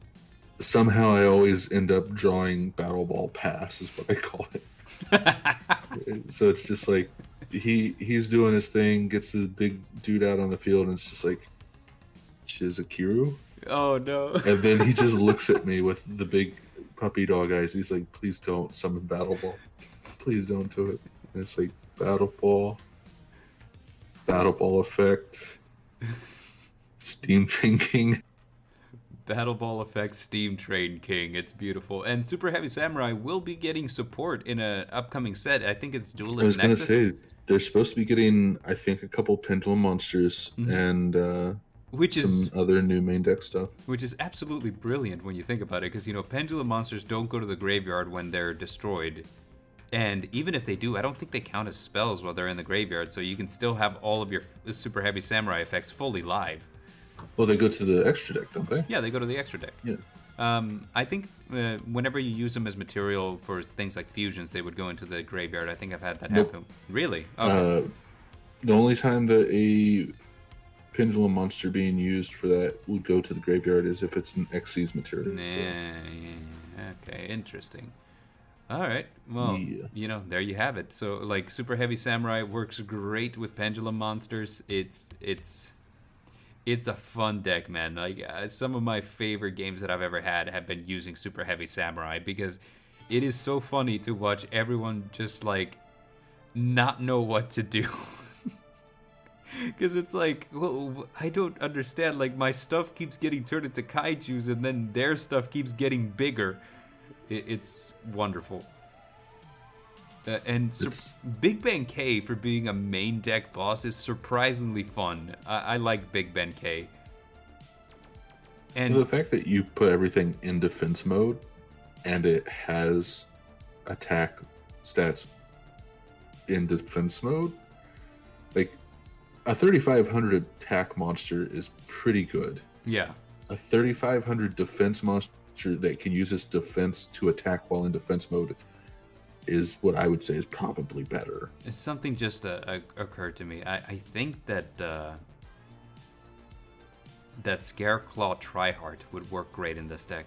somehow I always end up drawing Battle Ball Pass is what I call it. So it's just like he's doing his thing, gets the big dude out on the field, and it's just like Chizukiru. Oh no. And then he just looks at me with the big puppy dog eyes. He's like, please don't summon Battle Ball. Please don't do it. And it's like Battle Ball effect, Steam Train King. Battle Ball effect, Steam Train King. It's beautiful. And Super Heavy Samurai will be getting support in an upcoming set. I think it's Duelist Nexus. I was going to say, they're supposed to be getting, I think, a couple Pendulum Monsters and some other new main deck stuff. Which is absolutely brilliant when you think about it, because, you know, Pendulum Monsters don't go to the graveyard when they're destroyed. And even if they do, I don't think they count as spells while they're in the graveyard, so you can still have all of your Super Heavy Samurai effects fully live. Well, they go to the extra deck, don't they? Yeah, they go to the extra deck. Yeah. I think whenever you use them as material for things like fusions, they would go into the graveyard. I think I've had that happen. Really? Okay. The only time that a Pendulum Monster being used for that would go to the graveyard is if it's an Xyz material. Okay, interesting. All right. Well, you know, there you have it. So, like, Super Heavy Samurai works great with Pendulum Monsters. It's a fun deck, man. Like, some of my favorite games that I've ever had have been using Super Heavy Samurai, because it is so funny to watch everyone just, like, not know what to do. Because it's like, well, I don't understand. Like, my stuff keeps getting turned into kaijus, and then their stuff keeps getting bigger. It's wonderful. Big Ben K, for being a main deck boss, is surprisingly fun. I like Big Ben K. And the fact that you put everything in defense mode and it has attack stats in defense mode, like a 3,500 attack monster is pretty good. Yeah. A 3,500 defense monster that can use its defense to attack while in defense mode is what I would say is probably better. Something just occurred to me. I think that that Scareclaw Tryhard would work great in this deck.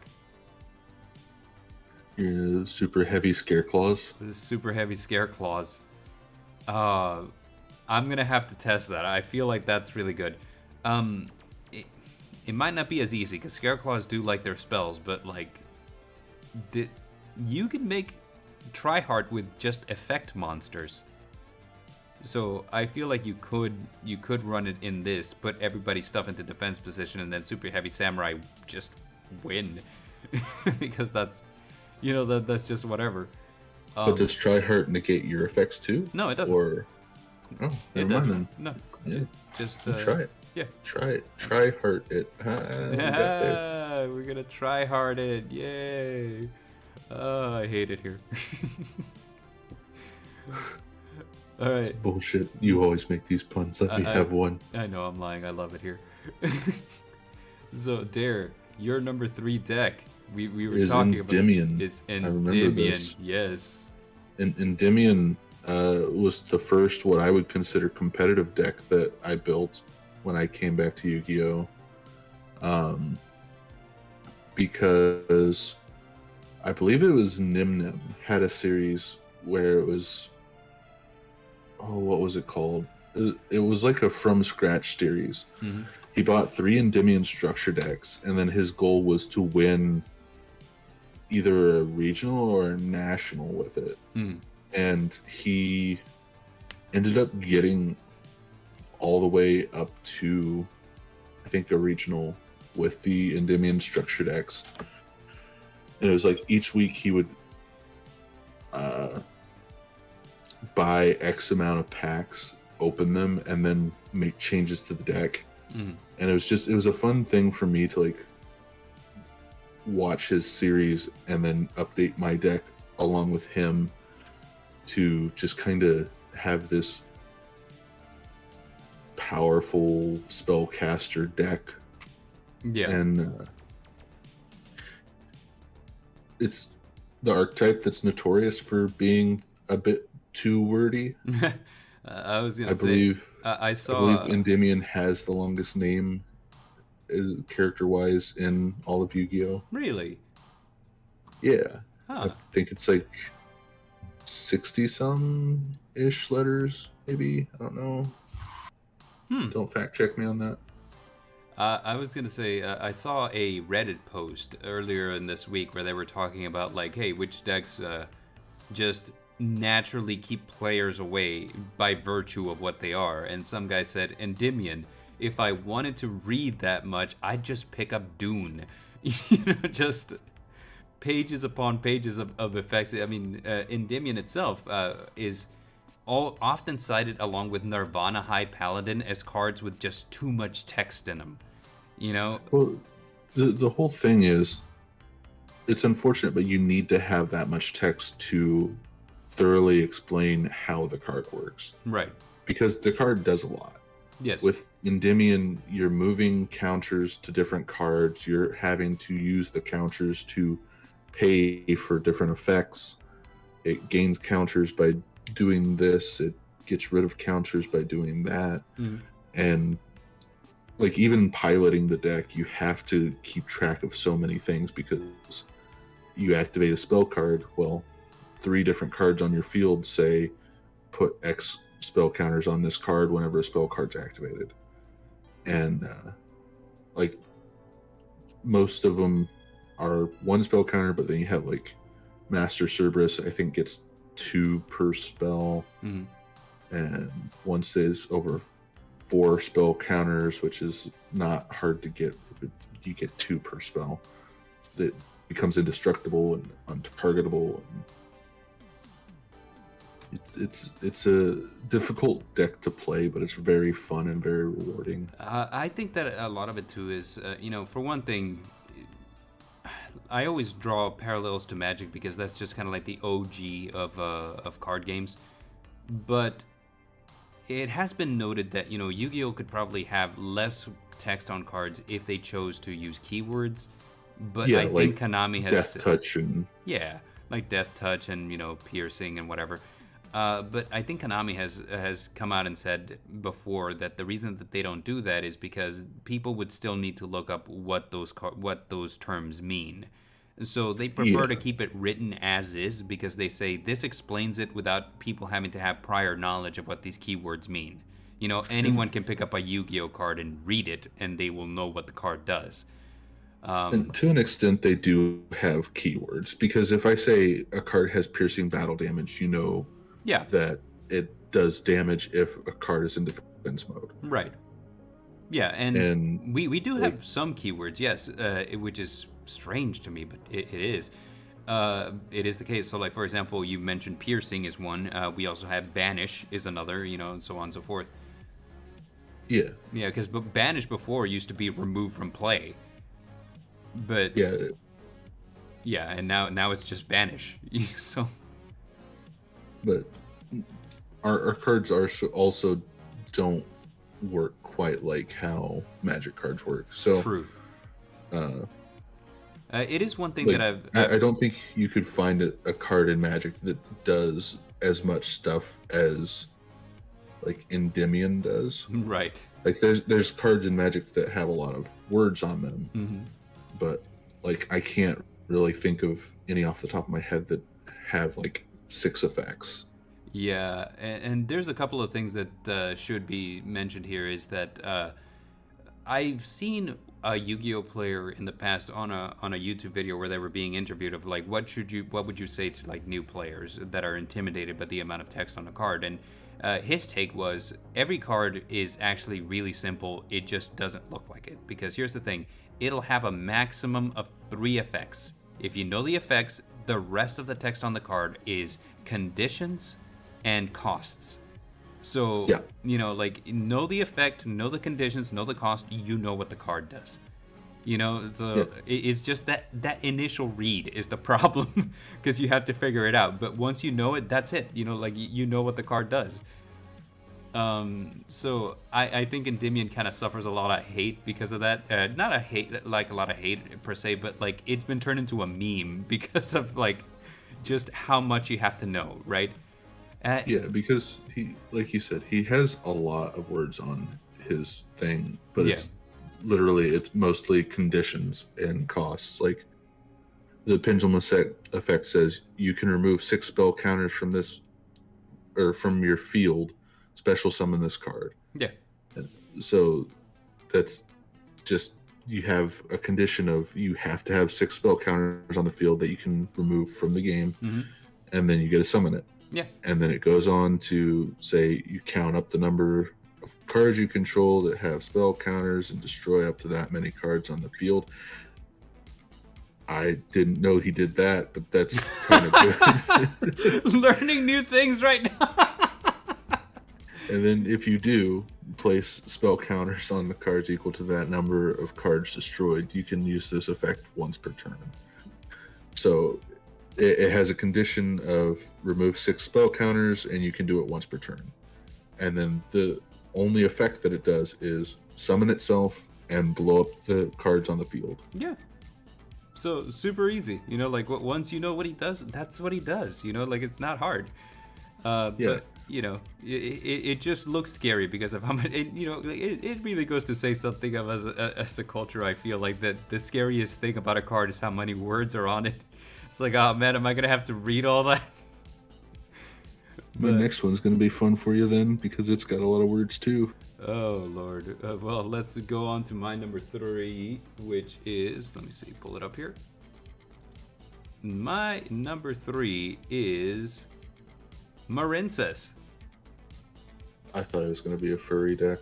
Super heavy Scareclaws. The super heavy Scareclaws. Uh, I'm gonna have to test that. I feel like that's really good. It might not be as easy because Scareclaws do like their spells, but like, you can make Tryhard with just effect monsters. So I feel like you could run it in this, put everybody's stuff into defense position, and then super heavy samurai just win, because that's that's just whatever. But does Tryhard negate your effects too? No, it doesn't. Or never mind then. No, Yeah. just Try it. Yeah, Try it. Tryhard it. we're gonna try hard it. Yay! I hate it here. All right. It's bullshit. You always make these puns. Let me have one. I know I'm lying. I love it here. So, Dare, your number 3 deck. We were talking Endymion. about is Endymion. I remember this. Yes. Endymion was the first what I would consider competitive deck that I built when I came back to Yu-Gi-Oh. Because I believe it was Nim Nim had a series where it was, what was it called? It was like a from scratch series. Mm-hmm. He bought 3 Endymion structure decks, and then his goal was to win either a regional or a national with it. Mm. And he ended up getting all the way up to, I think, a regional with the Endymion structure decks. And it was like each week he would buy X amount of packs, open them, and then make changes to the deck. Mm. And it was a fun thing for me to like watch his series and then update my deck along with him to just kind of have this powerful spellcaster deck. Yeah. And it's the archetype that's notorious for being a bit too wordy. I was gonna say, I believe Endymion has the longest name character-wise in all of Yu-Gi-Oh. Really? Yeah. Huh. I think it's like 60-some-ish letters, maybe. I don't know. Don't fact check me on that. I was gonna say, I saw a Reddit post earlier in this week where they were talking about like, hey, which decks just naturally keep players away by virtue of what they are, and some guy said, Endymion, if I wanted to read that much, I'd just pick up Dune. Just pages upon pages of effects. I mean, Endymion itself is often cited along with Nirvana High Paladin as cards with just too much text in them. Well, the whole thing is, it's unfortunate, but you need to have that much text to thoroughly explain how the card works. Right. Because the card does a lot. Yes. With Endymion, you're moving counters to different cards. You're having to use the counters to pay for different effects. It gains counters by doing this. It gets rid of counters by doing that. Mm. And like even piloting the deck, you have to keep track of so many things because you activate a spell card. Well, 3 different cards on your field say put X spell counters on this card whenever a spell card's activated. And like most of them are 1 spell counter, but then you have like Master Cerberus, I think gets 2 per spell. Mm-hmm. And once is over 4 spell counters, which is not hard to get. You get 2 per spell. It becomes indestructible and untargetable. And it's a difficult deck to play, but it's very fun and very rewarding. I think that a lot of it too is, for one thing, I always draw parallels to Magic because that's just kind of like the OG of card games. But it has been noted that Yu-Gi-Oh could probably have less text on cards if they chose to use keywords. But I think Konami has Death Touch and like Death Touch and Piercing and whatever. But I think Konami has come out and said before that the reason that they don't do that is because people would still need to look up what those terms mean. So they prefer to keep it written as is because they say this explains it without people having to have prior knowledge of what these keywords mean. Anyone can pick up a Yu-Gi-Oh card and read it, and they will know what the card does. And to an extent, they do have keywords because if I say a card has piercing battle damage, that it does damage if a card is in defense mode. Right. Yeah, and we do have some keywords, yes, which is strange to me, but it is. It is the case. So, like, for example, you mentioned piercing is one. We also have banish is another, and so on and so forth. Yeah. Yeah, because banish before used to be removed from play. But yeah, and now it's just banish. So, but our cards also don't work quite like how Magic cards work. So true. It is one thing like, that I don't think you could find a card in Magic that does as much stuff as like Endymion does. Right. Like there's cards in Magic that have a lot of words on them, but like I can't really think of any off the top of my head that have like 6 effects. Yeah, and there's a couple of things that should be mentioned here. Is that I've seen a Yu-Gi-Oh player in the past on a YouTube video where they were being interviewed of like what would you say to like new players that are intimidated by the amount of text on the card, and his take was every card is actually really simple. It just doesn't look like it because here's the thing: it'll have a maximum of 3 effects. If you know the effects, the rest of the text on the card is conditions and costs. So, like, know the effect, know the conditions, know the cost, you know what the card does. It's just that initial read is the problem because you have to figure it out. But once you know it, that's it. You know what the card does. So I think Endymion kind of suffers a lot of hate because of that. Not a hate, like a lot of hate per se, but like it's been turned into a meme because of like just how much you have to know, right? Because he, like you said, he has a lot of words on his thing, but it's mostly conditions and costs. Like the pendulum effect says you can remove 6 spell counters from this or from your field, special summon this card. Yeah. So that's just you have a condition of you have to have 6 spell counters on the field that you can remove from the game, and then you get to summon it. Yeah. And then it goes on to say you count up the number of cards you control that have spell counters and destroy up to that many cards on the field. I didn't know he did that, but that's kind of good. Learning new things right now. And then if you do place spell counters on the cards equal to that number of cards destroyed, you can use this effect once per turn. So it has a condition of remove 6 spell counters, and you can do it once per turn. And then the only effect that it does is summon itself and blow up the cards on the field. Yeah. So super easy. Like once you know what he does, that's what he does. Like it's not hard. But it just looks scary because of how much. It really goes to say something of as a culture. I feel like that the scariest thing about a card is how many words are on it. It's like, oh man, am I gonna have to read all that? The next one's gonna be fun for you then because it's got a lot of words too. Oh Lord. Well, let's go on to my number 3, which is, let me see, pull it up here. My number 3 is Marincess. I thought it was gonna be a furry deck.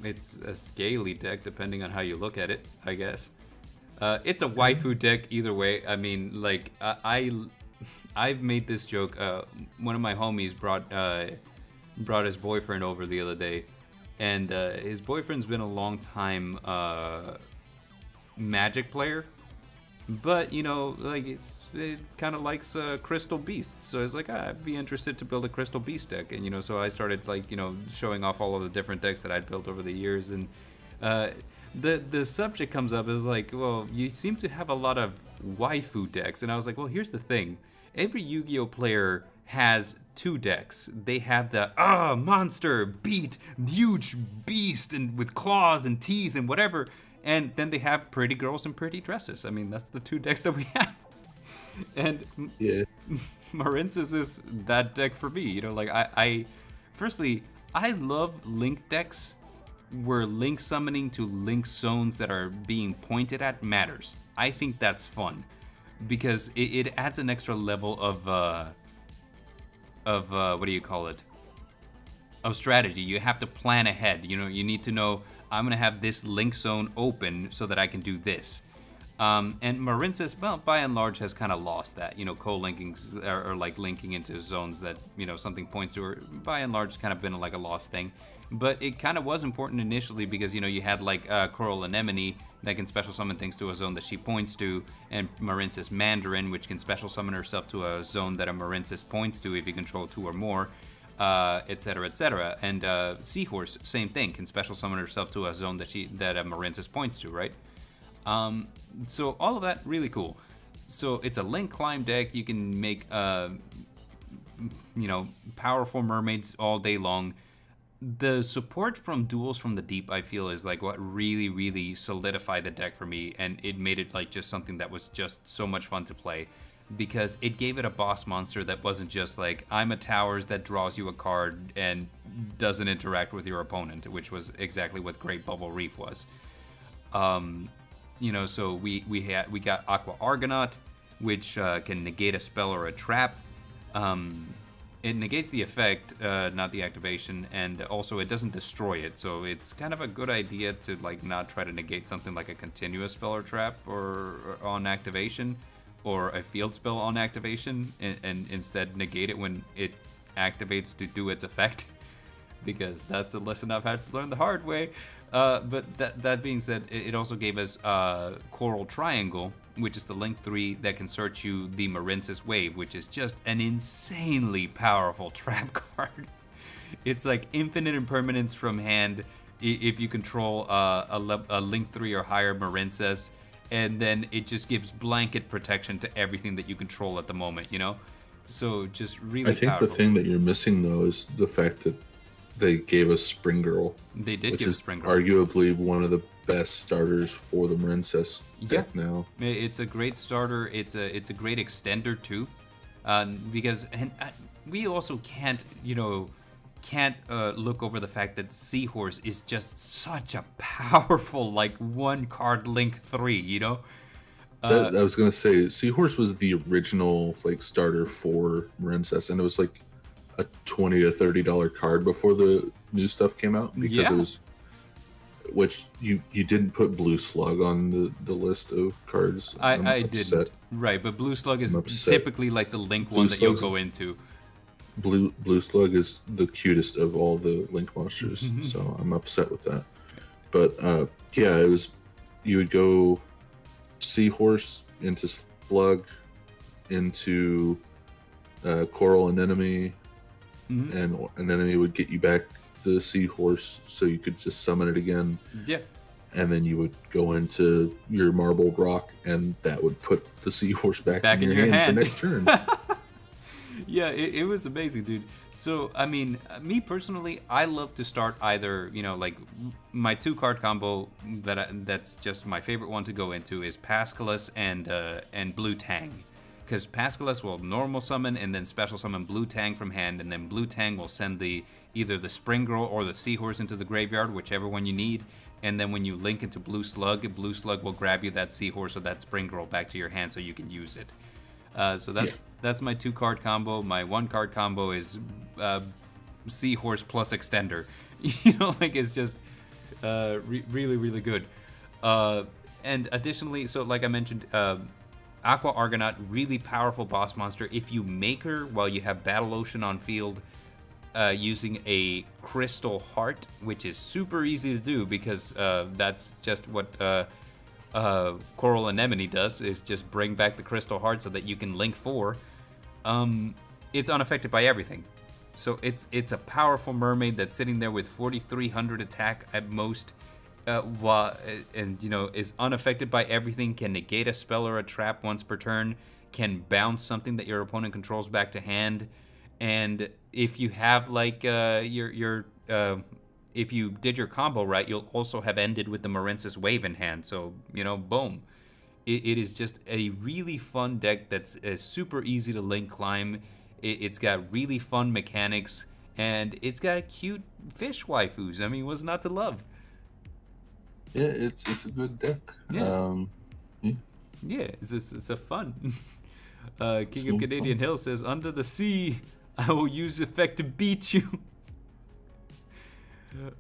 It's a scaly deck, depending on how you look at it, I guess. It's a waifu deck either way. I mean, like I've made this joke. One of my homies brought his boyfriend over the other day, and his boyfriend's been a long time Magic player, but like it kind of likes Crystal Beasts. So it's like I'd be interested to build a Crystal Beast deck, and so I started like showing off all of the different decks that I'd built over the years, and the subject comes up is like, well, you seem to have a lot of waifu decks, and I was like, well, here's the thing: every Yu-Gi-Oh player has two decks. They have the monster beat huge beast and with claws and teeth and whatever, and then they have pretty girls and pretty dresses. I mean, that's the two decks that we have. And Yeah. Marinces is that deck for me. You know, like I firstly, I love link decks where link summoning to link zones that are being pointed at matters. I think that's fun because it adds an extra level of what do you call it? Of strategy. You have to plan ahead. You know, you need to know I'm gonna have this link zone open so that I can do this. And Marinces, well, by and large, has kind of lost that. You know, co-linking or like linking into zones that, you know, something points to, or by and large, kind of been like a lost thing. But it kind of was important initially because, you know, you had like Coral Anemone that can special summon things to a zone that she points to, and Marinces Mandarin, which can special summon herself to a zone that a Marinces points to if you control two or more, etc., etc. And Seahorse, same thing, can special summon herself to a zone that a Marinces points to, right? So all of that really cool. So it's a link climb deck. You can make you know, powerful mermaids all day long. The support from Duels from the Deep, I feel, is like what really solidified the deck for me, and it made it like just something that was just so much fun to play because it gave it a boss monster that wasn't just like I'm a towers that draws you a card and doesn't interact with your opponent, which was exactly what Great Bubble Reef was. You know, so we got Aqua Argonaut, which can negate a spell or a trap. It negates the effect, not the activation, and also it doesn't destroy it. So it's kind of a good idea to like not try to negate something like a continuous spell or trap or on activation, or a field spell on activation, and instead negate it when it activates to do its effect. Because that's a lesson I've had to learn the hard way. But that being said, it also gave us Coral Triangle, which is the Link 3 that can search you the Marinces Wave, which is just an insanely powerful trap card. It's like infinite impermanence from hand if you control a Link 3 or higher Marinces, and then it just gives blanket protection to everything that you control at the moment, you know? So just really powerful. I think the thing that you're missing, though, is the fact that they gave us Spring Girl. They did give us Spring Girl. Arguably one of the best starters for the Marincess deck now. It's a great starter. It's a great extender too, because we also can't look over the fact that Seahorse is just such a powerful like one card Link 3. You know. I was gonna say Seahorse was the original like starter for Marincess, and it was like a $20 to $30 card before the new stuff came out because it was, which you didn't put Blue Slug on the list of cards. I didn't. Right, but Blue Slug is typically like the Link one that you'll go into. Blue Slug is the cutest of all the Link monsters, so I'm upset with that. But yeah, it was, you would go Seahorse into Slug into Coral Anemone. And an enemy would get you back the Seahorse, so you could just summon it again. Yeah. And then you would go into your Marbled Rock, and that would put the Seahorse back in your hand for next turn. Yeah, it was amazing, dude. So, I mean, me personally, I love to start either, you know, like my 2-card combo that's just my favorite one to go into is Pascalis and Blue Tang. Because Pascalis will normal summon and then special summon Blue Tang from hand, and then Blue Tang will send either the Spring Girl or the Seahorse into the graveyard, whichever one you need. And then when you link into Blue Slug will grab you that Seahorse or that Spring Girl back to your hand so you can use it. So that's my 2-card combo. My 1-card combo is Seahorse plus Extender. You know, like it's just really good. And additionally, so like I mentioned, Aqua Argonaut, really powerful boss monster. If you make her while you have Battle Ocean on field using a Crystal Heart, which is super easy to do because that's just what Coral Anemone does, is just bring back the Crystal Heart so that you can link 4. It's unaffected by everything. So it's a powerful mermaid that's sitting there with 4,300 attack at most, and is unaffected by everything, can negate a spell or a trap once per turn, can bounce something that your opponent controls back to hand, and if you have like if you did your combo right, you'll also have ended with the Morensis Wave in hand. So boom. It is just a really fun deck that's super easy to link climb. It's got really fun mechanics, and it's got cute fish waifus. I mean, what's not to love? Yeah, it's a good deck. Yeah. Yeah. Yeah, it's a fun. King of Canadian Hill says, "Under the sea, I will use effect to beat you."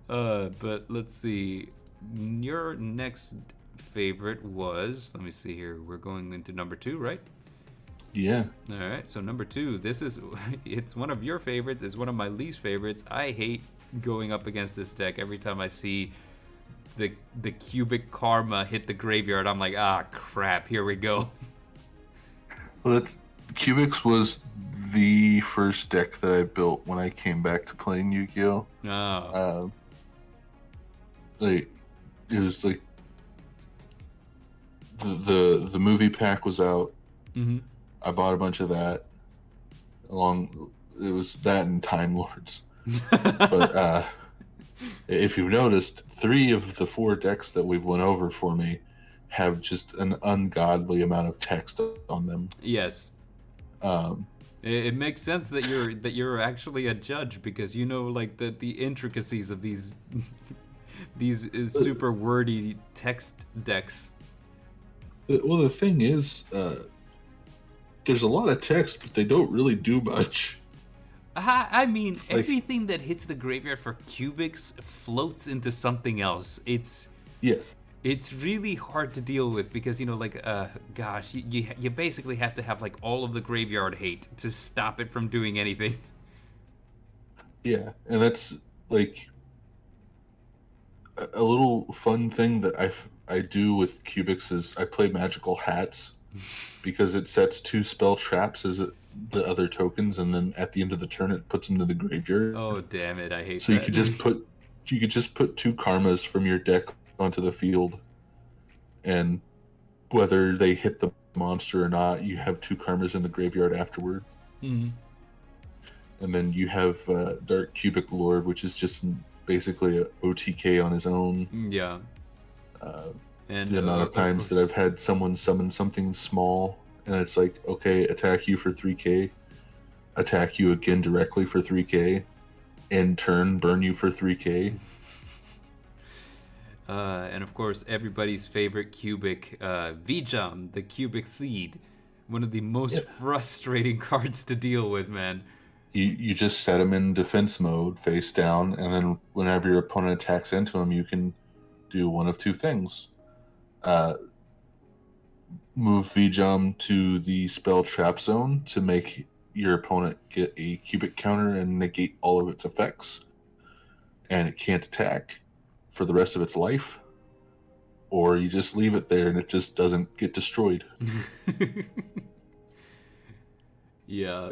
But let's see. Your next favorite was, let me see here. We're going into number 2, right? Yeah. All right. So number 2, it's one of your favorites. It's one of my least favorites. I hate going up against this deck. Every time I see the cubic karma hit the graveyard, I'm like, crap, here we go. Well, Cubics was the first deck that I built when I came back to playing Yu-Gi-Oh. Oh. It was like the movie pack was out. Mm-hmm. I bought a bunch of that. It was that and Time Lords. But if you've noticed, 3 of the 4 decks that we've went over for me have just an ungodly amount of text on them. Yes. It makes sense that you're actually a judge, because like the intricacies of these these super wordy text decks. Well, the thing is, there's a lot of text, but they don't really do much. I mean, everything that hits the graveyard for cubics floats into something else. It's really hard to deal with, because gosh, you basically have to have like all of the graveyard hate to stop it from doing anything. Yeah, and that's like a little fun thing that I do with cubics is I play magical hats, because it sets 2 spell traps as the other tokens, and then at the end of the turn it puts them to the graveyard. Oh damn it! I hate that. So you could just put 2 karmas from your deck onto the field, and whether they hit the monster or not, you have 2 karmas in the graveyard afterward. Mm-hmm. And then you have Dark Cubic Lord, which is just basically a OTK on his own. Yeah. And the amount of times that I've had someone summon something small, and it's like, okay, attack you for 3k, attack you again directly for 3k, end turn, burn you for 3k. And of course, everybody's favorite cubic, Vijam, the cubic seed. One of the most frustrating cards to deal with, man. You just set him in defense mode, face down, and then whenever your opponent attacks into him, you can do one of 2 things. Move Vijam to the spell trap zone to make your opponent get a cubic counter and negate all of its effects, and it can't attack for the rest of its life, or you just leave it there and it just doesn't get destroyed. Yeah.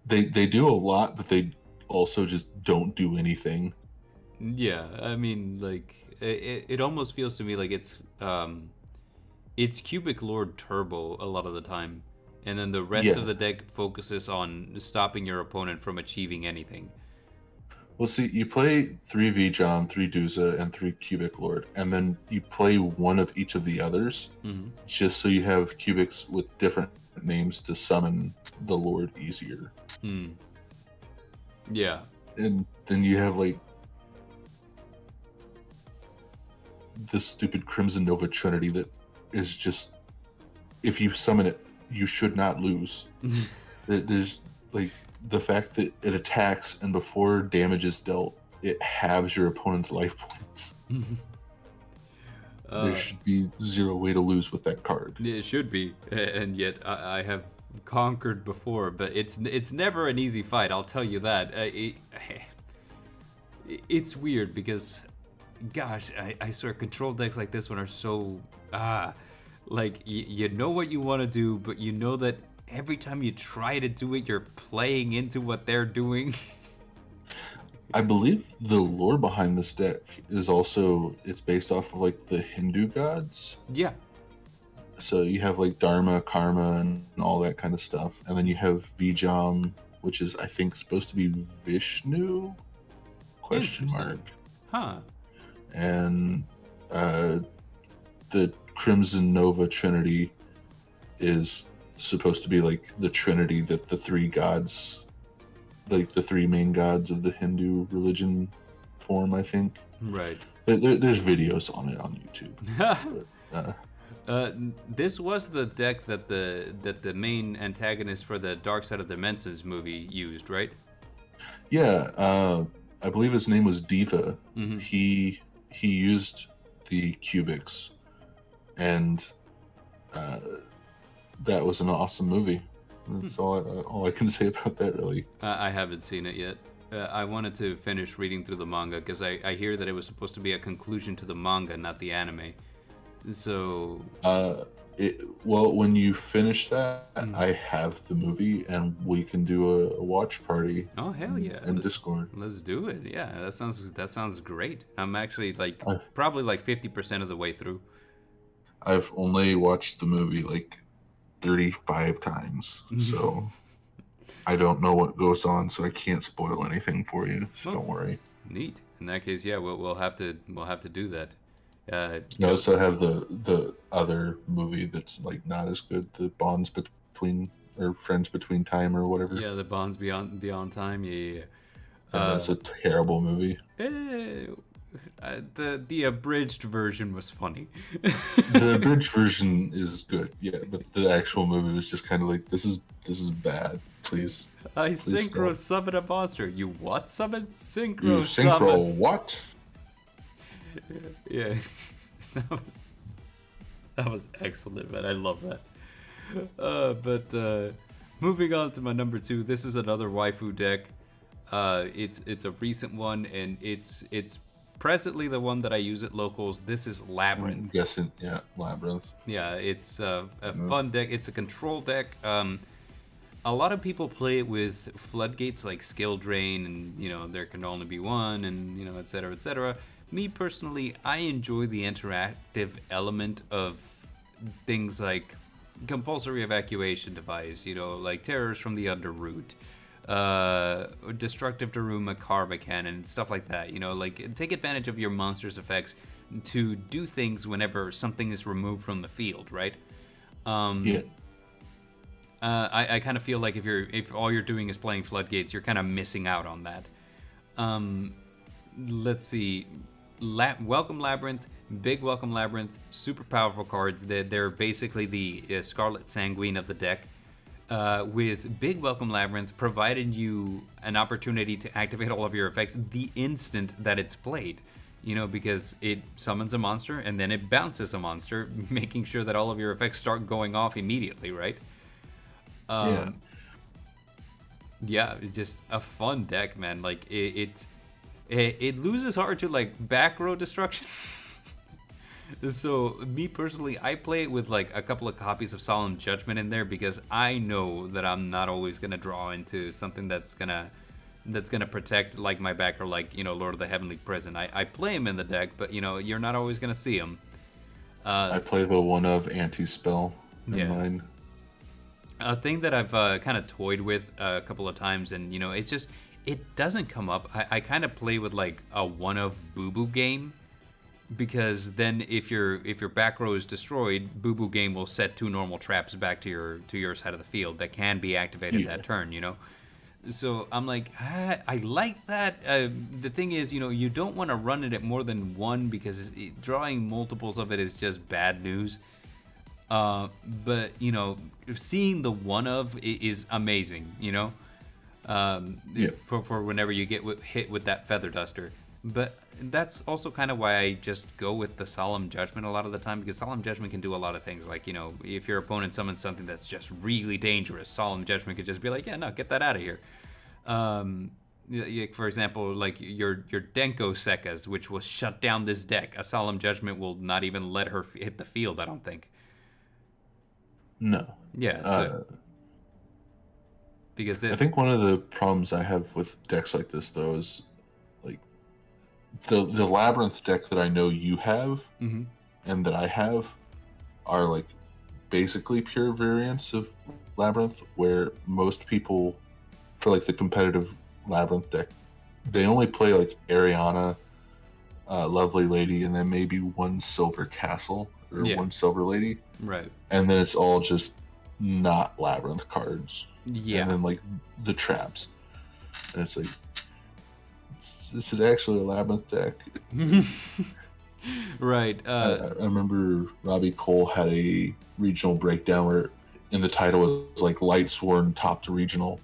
They do a lot, but they also just don't do anything. Yeah, I mean, like, it almost feels to me like it's Cubic Lord Turbo a lot of the time, and then the rest of the deck focuses on stopping your opponent from achieving anything. Well, see, you play 3 Vijam, 3 Duza, and 3 Cubic Lord, and then you play one of each of the others, just so you have cubics with different names to summon the Lord easier. Yeah. And then you have, like, this stupid Crimson Nova Trinity that is just, if you summon it, you should not lose. There's, like, the fact that it attacks, and before damage is dealt, it halves your opponent's life points. There should be 0 way to lose with that card. It should be, and yet I have conquered before, but it's never an easy fight, I'll tell you that. It's weird because, gosh, I swear control decks like this one are so, like, you know what you want to do, but you know that every time you try to do it, you're playing into what they're doing. I believe the lore behind this deck is also it's based off of like the Hindu gods. Yeah. So you have like Dharma, Karma, and all that kind of stuff, and then you have Vijam, which is I think supposed to be Vishnu? Question mark. Interesting. Huh. And the Crimson Nova Trinity is supposed to be like the Trinity that the three gods, like the three main gods of the Hindu religion, form. I think. Right. There's videos on it on YouTube. This was the deck that the main antagonist for the Dark Side of the Menses movie used, right? Yeah, I believe his name was Diva. Mm-hmm. He used the cubics, and that was an awesome movie. That's all I can say about that, really. I haven't seen it yet. I wanted to finish reading through the manga because I hear that it was supposed to be a conclusion to the manga, not the anime. So. Well, when you finish that, I have the movie, and we can do a watch party. Oh hell yeah! In Discord. Let's do it. Yeah, that sounds great. I'm actually like probably like 50% of the way through. I've only watched the movie like 35 times, so I don't know what goes on, so I can't spoil anything for you. So don't worry. Neat. In that case, yeah, we'll have to do that. You also have the other movie that's like not as good, the Bonds Between or Friends Between Time or whatever. Yeah, the Bonds Beyond Time. Yeah. That's a terrible movie. The abridged version was funny. The abridged version is good, yeah, but the actual movie was just kind of like this is bad. Please. Please synchro summon a monster. You what summon? Synchro you synchro summon. What? Yeah, that was excellent, man. I love that. But moving on to my number 2. This is another waifu deck. It's a recent one, and it's presently the one that I use at locals. This is Labyrinth. I'm guessing, yeah, Labyrinth. Yeah, it's a fun deck. It's a control deck. A lot of people play it with floodgates like skill drain, and there can only be one, and et cetera, et cetera. Me personally, I enjoy the interactive element of things like compulsory evacuation device, like terrors from the Underroot, destructive Daruma Karma Cannon, stuff like that. Like take advantage of your monster's effects to do things whenever something is removed from the field, right? Yeah. I kind of feel like if all you're doing is playing floodgates, you're kind of missing out on that. Let's see. Welcome Labyrinth, big Welcome Labyrinth, super powerful cards. They're basically the Scarlet Sanguine of the deck. With big Welcome Labyrinth, providing you an opportunity to activate all of your effects the instant that it's played. Because it summons a monster and then it bounces a monster, making sure that all of your effects start going off immediately, right? Yeah, just a fun deck, man. Like it loses hard to like back row destruction. So me personally, I play it with like a couple of copies of Solemn Judgment in there because I know that I'm not always gonna draw into something that's gonna protect like my back or like Lord of the Heavenly Prison. I play him in the deck, but you're not always gonna see him. I play the one of anti-spell in mine. A thing that I've kind of toyed with a couple of times, and it's just it doesn't come up. I kind of play with like a one of Boo Boo Game, because then if your back row is destroyed, Boo Boo Game will set 2 normal traps back to your side of the field that can be activated that turn. So I'm like, I like that. The thing is, you don't want to run it at more than 1 because drawing multiples of it is just bad news. But seeing the one of is amazing. For whenever you get hit with that feather duster. But that's also kind of why I just go with the Solemn Judgment a lot of the time, because Solemn Judgment can do a lot of things. Like, if your opponent summons something that's just really dangerous, Solemn Judgment could just be like, yeah, no, get that out of here. For example, like your Denko Sekkas, which will shut down this deck. A Solemn Judgment will not even let her hit the field, I don't think. No. Yeah, so... because I think one of the problems I have with decks like this, though, is the Labyrinth deck that I know you have Mm-hmm. and that I have are like basically pure variants of Labyrinth, where most people for like the competitive Labyrinth deck, they only play like Ariana, Lovely Lady, and then maybe one Silver Castle or Yeah. one Silver Lady, Right. and then it's all just not Labyrinth cards, and Yeah. then like the traps, and it's like this is actually a Labyrinth deck. Right. I remember Robbie Cole had a regional breakdown where in the title was like Lightsworn top to regional.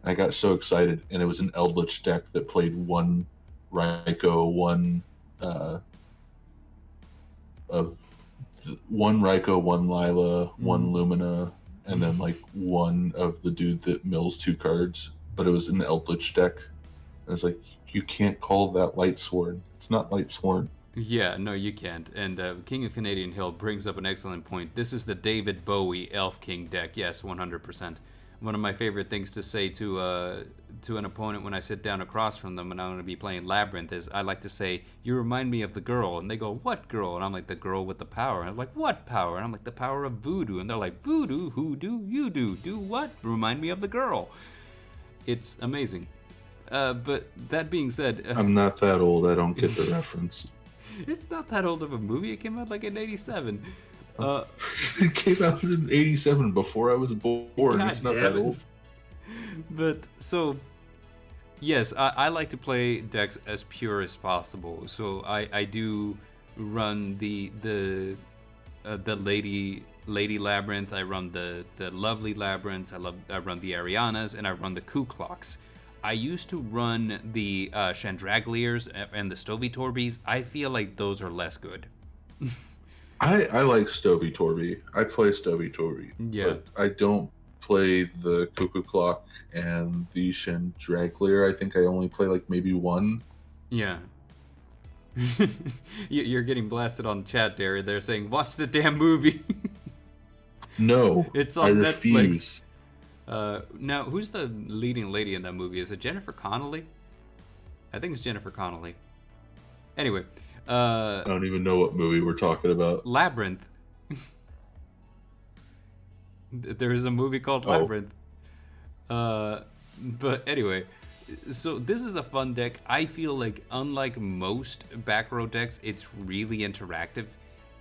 And I got so excited, and it was an Eldritch deck that played one Raikou, one Raikou, one Lila, one Lumina, and then like one of the dude that mills 2 cards. But it was an Eldritch deck. And it's like, you can't call that Lightsworn. It's not Lightsworn. Yeah, no, you can't. And King of Canadian Hill brings up an excellent point. This is the David Bowie Elf King deck. Yes, 100%. One of my favorite things to say to an opponent when I sit down across from them and I'm going to be playing Labyrinth is I like to say, "You remind me of the girl," and they go, "What girl?" And I'm like, "The girl with the power." And I'm like, "What power?" And I'm like, "The power of voodoo." And they're like, "Voodoo? Who do you do? Do what? Remind me of the girl." It's amazing. But that being said, I'm not that old. I don't get the reference. it's not that old of a movie. It came out like in '87. It came out in '87 before I was born. God It's not damn that it. old. But so, yes, I like to play decks as pure as possible. So I do run the lady labyrinth. I run the lovely labyrinths. I run the Arianas, and I run the Ku Klux. I used to run the Chandragliers and the Stovey I feel like those are less good. I like Stovey Torby. I play Stovey Torby. Yeah. But I don't play the Cuckoo Clock and the Chandraglier. I think I only play like maybe one. Yeah. You're getting blasted on chat, Derry. They're saying, "Watch the damn movie." No, It's I on refuse. Netflix. Now, who's the leading lady in that movie? Is it Jennifer Connelly? I think it's Jennifer Connelly. Anyway, I don't even know what movie we're talking about. Labyrinth. There is a movie called Oh. Labyrinth. But anyway, so this is a fun deck. I feel like unlike most back row decks, it's really interactive.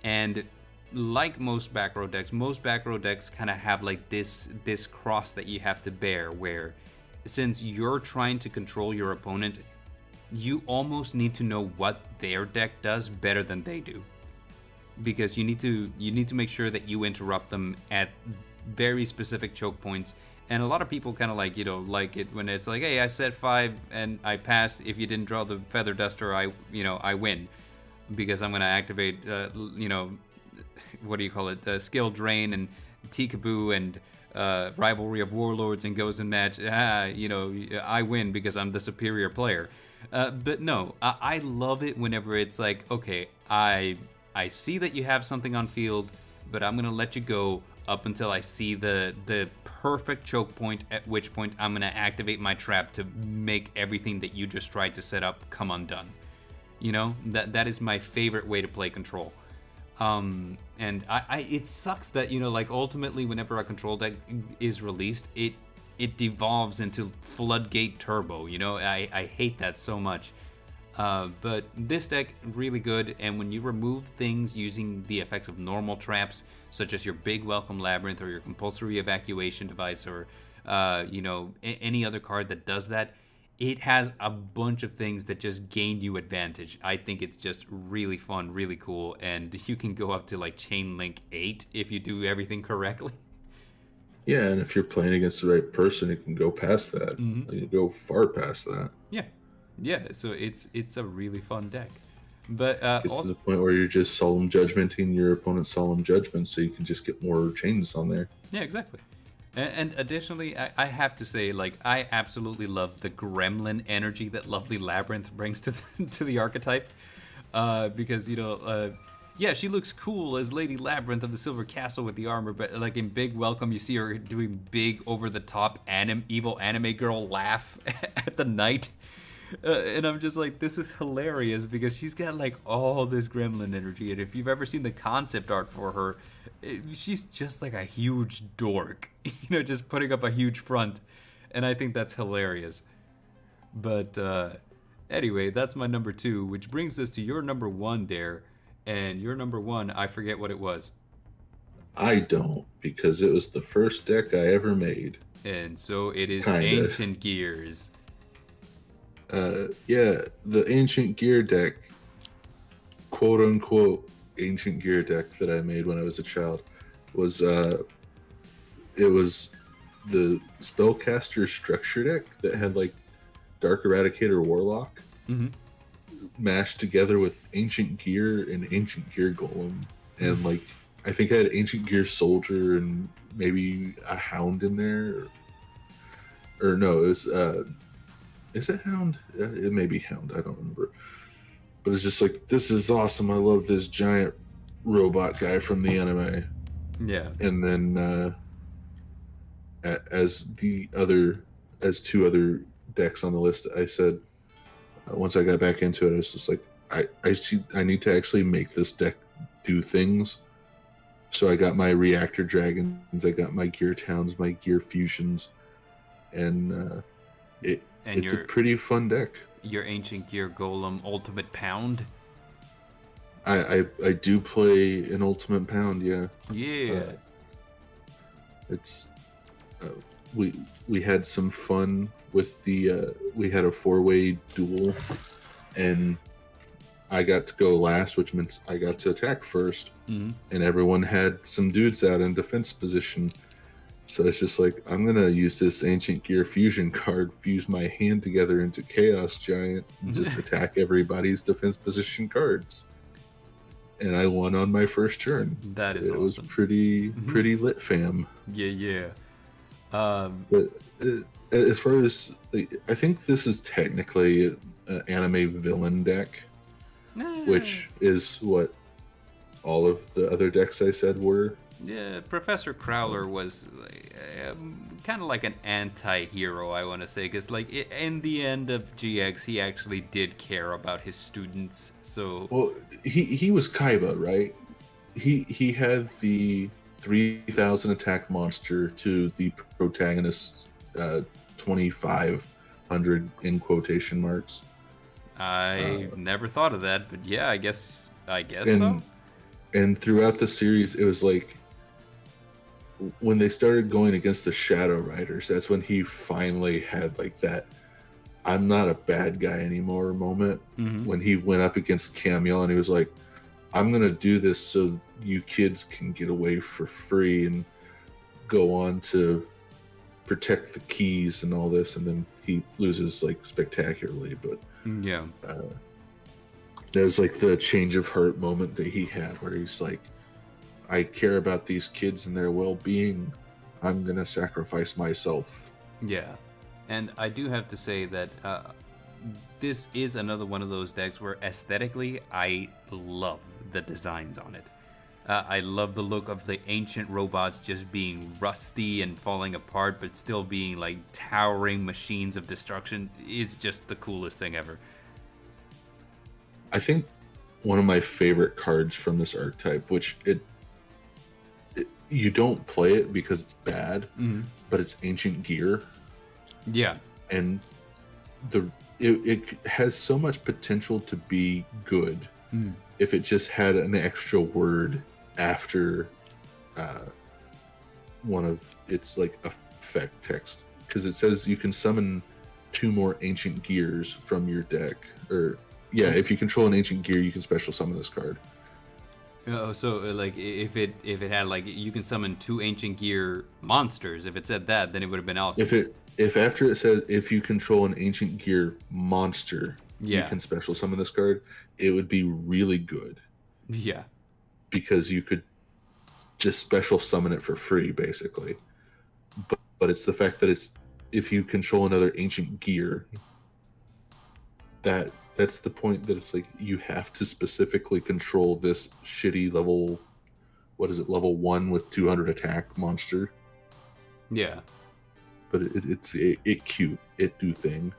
And like most back row decks kind of have like this cross that you have to bear where since you're trying to control your opponent, you almost need to know what their deck does better than they do. Because you need to make sure that you interrupt them at very specific choke points. And a lot of people kind of like it when it's like, hey, I set 5 and I pass. If you didn't draw the Feather Duster, I win because I'm gonna activate what do you call it, Skill Drain and Tikaboo and Rivalry of Warlords and goes and match. I win because I'm the superior player. But no, I love it whenever it's like, okay, I see that you have something on field, but I'm gonna let you go up until I see the perfect choke point, at which point I'm gonna activate my trap to make everything that you just tried to set up come undone. That is my favorite way to play control. And it sucks that ultimately whenever a control deck is released, it devolves into Floodgate Turbo. I hate that so much. But this deck, really good, and when you remove things using the effects of normal traps, such as your Big Welcome Labyrinth or your Compulsory Evacuation Device or, any other card that does that, it has a bunch of things that just gain you advantage. I think it's just really fun, really cool, and you can go up to like Chain Link 8 if you do everything correctly. Yeah, and if you're playing against the right person, it can go past that. Mm-hmm. You can go far past that. Yeah. So it's a really fun deck. But Gets to the point where you're just solemn judgmenting your opponent's solemn judgment, so you can just get more chains on there. Yeah, exactly. And additionally, I have to say, like, I absolutely love the gremlin energy that Lovely Labyrinth brings to the archetype. Because, yeah, she looks cool as Lady Labyrinth of the Silver Castle with the armor, but like in Big Welcome, you see her doing big over-the-top evil anime girl laugh at the knight. And I'm just like, this is hilarious because she's got like all this gremlin energy, and if you've ever seen the concept art for her, she's just like a huge dork, just putting up a huge front, and I think that's hilarious. But anyway, that's my number two, which brings us to your number one, Dare, and your number one, I forget what it was. I don't, because it was the first deck I ever made. And so it is Kinda. Ancient Gears. Yeah, the Ancient Gear deck, quote unquote, Ancient Gear deck that I made when I was a child, was it was the Spellcaster structure deck that had like Dark Eradicator Warlock Mm-hmm. mashed together with Ancient Gear and Ancient Gear Golem, and like I think I had Ancient Gear Soldier and maybe a Hound in there, or no, it was is it Hound? It may be Hound. I don't remember. But it's just like, this is awesome. I love this giant robot guy from the anime. Yeah. And then as two other decks on the list, I said once I got back into it, I was just like, I need to actually make this deck do things. So I got my Reactor Dragons, I got my Gear Towns, my Gear Fusions, and it's a pretty fun deck. Your Ancient Gear Golem Ultimate Pound? I do play an Ultimate Pound, yeah. Yeah. It's we had some fun with the we had a 4-way duel, and I got to go last, which meant I got to attack first, and everyone had some dudes out in defense position. So it's just like, I'm gonna use this Ancient Gear Fusion card, fuse my hand together into Chaos Giant, and just attack everybody's defense position cards. And I won on my first turn. That is awesome. It was pretty lit, fam. Yeah. But as far as, I think this is technically an anime villain deck, which is what all of the other decks I said were. Yeah, Professor Crowler was kind of like an anti-hero, I want to say, because in the end of GX, he actually did care about his students. So well, he was Kaiba, right? He had the 3,000 attack monster to the protagonist's 2,500 in quotation marks. I never thought of that, but yeah, I guess so. And throughout the series, it was like, when they started going against the Shadow Riders, that's when he finally had like that I'm not a bad guy anymore moment. When he went up against Camille and he was like, I'm gonna do this so you kids can get away for free and go on to protect the keys and all this, and then he loses like spectacularly. But yeah, that was like the change of heart moment that he had, where he's like, I care about these kids and their well-being. I'm gonna sacrifice myself. Yeah, and I do have to say that this is another one of those decks where aesthetically I love the designs on it. I love the look of the ancient robots just being rusty and falling apart, but still being like towering machines of destruction. It's just the coolest thing ever. I think one of my favorite cards from this archetype, which you don't play it because it's bad, but it's Ancient Gear. Yeah, and it has so much potential to be good if it just had an extra word after one of its like effect text, because it says you can summon 2 more Ancient Gears from your deck, or if you control an Ancient Gear, you can special summon this card. Oh, so like if it had like you can summon 2 Ancient Gear monsters, if it said that, then it would have been awesome. If after it says if you control an Ancient Gear monster, you can special summon this card, it would be really good. Yeah, because you could just special summon it for free, basically. But it's the fact that it's, if you control another Ancient Gear, that's the point, that it's like you have to specifically control this shitty level, what is it, level 1 with 200 attack monster. Yeah. But it's cute. It do thing.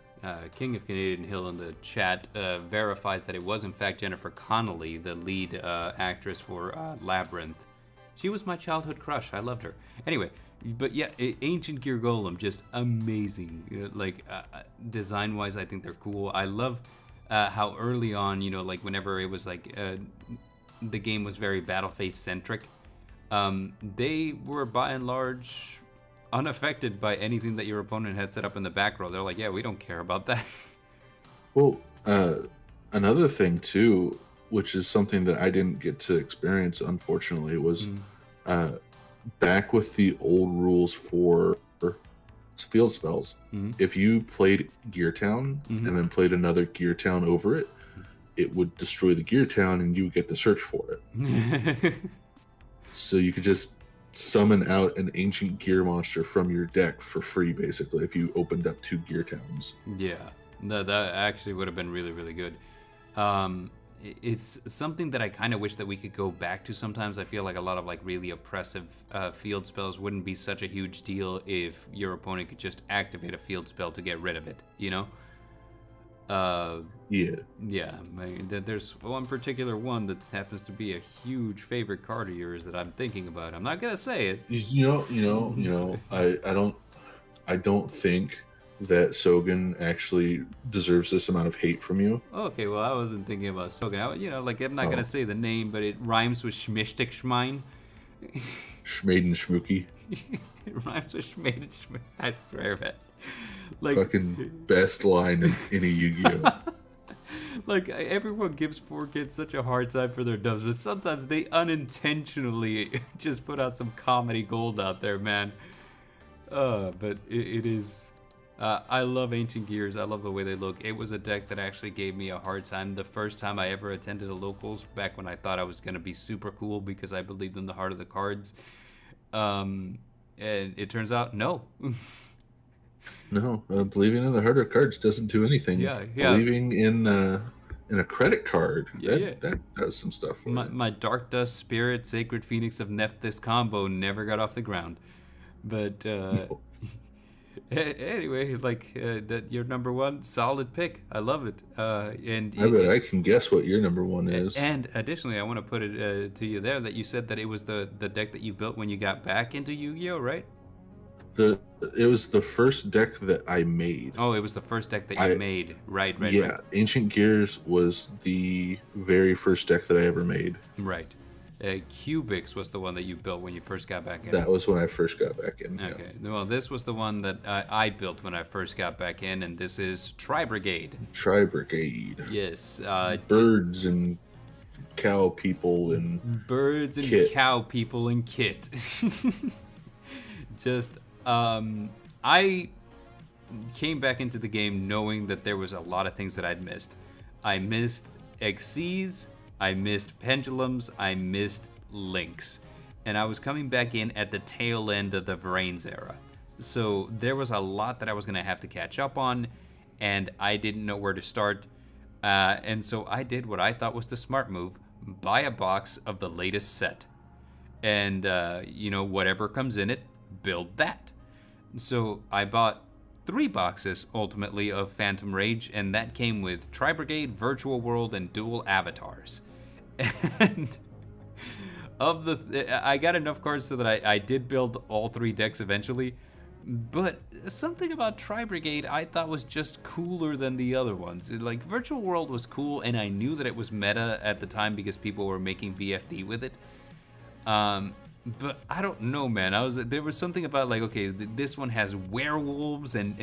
King of Canadian Hill in the chat verifies that it was in fact Jennifer Connelly, the lead actress for Labyrinth. She was my childhood crush. I loved her. Anyway, but yeah, Ancient Gear Golem, just amazing. Design-wise, I think they're cool. I love how early on, whenever it was the game was very battle-face centric, they were by and large unaffected by anything that your opponent had set up in the back row. They're like, yeah, we don't care about that. Well, another thing too, which is something that I didn't get to experience, unfortunately, was back with the old rules for field spells. If you played Gear Town and then played another Gear Town over it, it would destroy the Gear Town and you would get to search for it. So you could just summon out an ancient gear monster from your deck for free, basically, if you opened up 2 Gear Towns. Yeah, that actually would have been really, really good. It's something that I kind of wish that we could go back to sometimes. I feel like a lot of really oppressive field spells wouldn't be such a huge deal if your opponent could just activate a field spell to get rid of it, Yeah, there's one particular one that happens to be a huge favorite card of yours that I'm thinking about. I'm not gonna say it. I don't think that Sogan actually deserves this amount of hate from you. Okay, well, I wasn't thinking about Sogan. I'm not gonna say the name, but it rhymes with Schmishtik Schmein. Schmaden Schmooky. It rhymes with Schmaden Schmein. I swear, man. Fucking best line in a Yu-Gi-Oh. Everyone gives 4Kids such a hard time for their dubs, but sometimes they unintentionally just put out some comedy gold out there, man. But it is... I love Ancient Gears. I love the way they look. It was a deck that actually gave me a hard time the first time I ever attended a locals, back when I thought I was going to be super cool because I believed in the heart of the cards. And it turns out, no. No, believing in the heart of cards doesn't do anything. Yeah. Believing in a credit card, that does some stuff for my Dark Dust Spirit Sacred Phoenix of Nephthys combo never got off the ground. But no. Anyway, that your number one, solid pick. I love it. And I bet I can guess what your number one is. And additionally, I want to put it to you there that you said that it was the deck that you built when you got back into Yu-Gi-Oh, right? It was the first deck that I made. Oh, it was the first deck that you made. Right. Yeah, right. Ancient Gears was the very first deck that I ever made. Right. Cubix was the one that you built when you first got back in. That was when I first got back in. Okay. Yeah. Well, this was the one that I built when I first got back in, and this is Tri-Brigade. Tri-Brigade. Yes. Birds and cow people and Birds and Kit. cow people and Kit. Just... I came back into the game knowing that there was a lot of things that I'd missed. I missed Xyz, I missed Pendulums, I missed Links. And I was coming back in at the tail end of the Vrains era. So there was a lot that I was going to have to catch up on, and I didn't know where to start. And so I did what I thought was the smart move, buy a box of the latest set. And, whatever comes in it, build that. So I bought 3 boxes, ultimately, of Phantom Rage, and that came with Tri-Brigade, Virtual World, and Dual Avatars. And I got enough cards so that I did build all 3 decks eventually, but something about Tri-Brigade I thought was just cooler than the other ones. Virtual World was cool, and I knew that it was meta at the time because people were making VFD with it. But I don't know, man. There was something about this one has werewolves and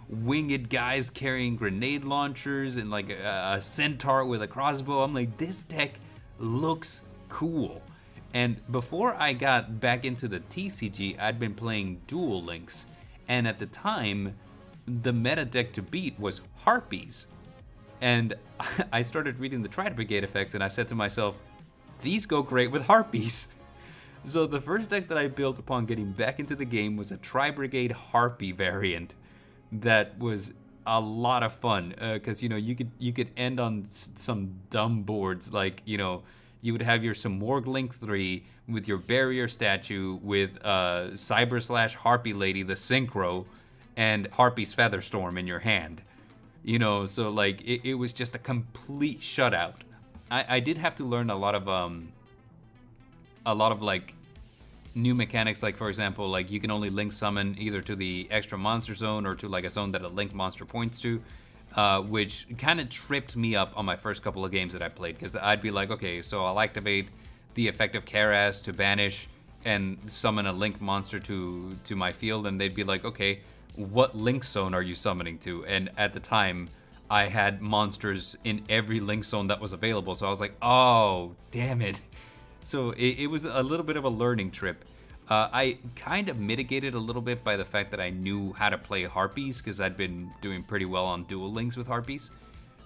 winged guys carrying grenade launchers and a centaur with a crossbow. I'm like, this deck looks cool. And before I got back into the TCG, I'd been playing Dual Links, and at the time, the meta deck to beat was Harpies. And I started reading the Tri-Brigade effects, and I said to myself, these go great with Harpies. So the first deck that I built upon getting back into the game was a Tri-Brigade Harpy variant that was a lot of fun because you could end on some dumb boards you would have your Simorgh Link 3 with your Barrier Statue with Cyber / Harpy Lady the Synchro and Harpy's Featherstorm in your hand. So like it was just a complete shutout. I did have to learn a lot of like new mechanics, like for example, like you can only link summon either to the extra monster zone or to like a zone that a link monster points to, which kind of tripped me up on my first couple of games that I played, because I'd be like, okay, so I'll activate the effect of Karaz to banish and summon a link monster to my field, and they'd be like, okay, what link zone are you summoning to? And at the time, I had monsters in every link zone that was available, so I was like, oh, damn it. So it was a little bit of a learning trip. I kind of mitigated a little bit by the fact that I knew how to play Harpies, because I'd been doing pretty well on dual links with Harpies.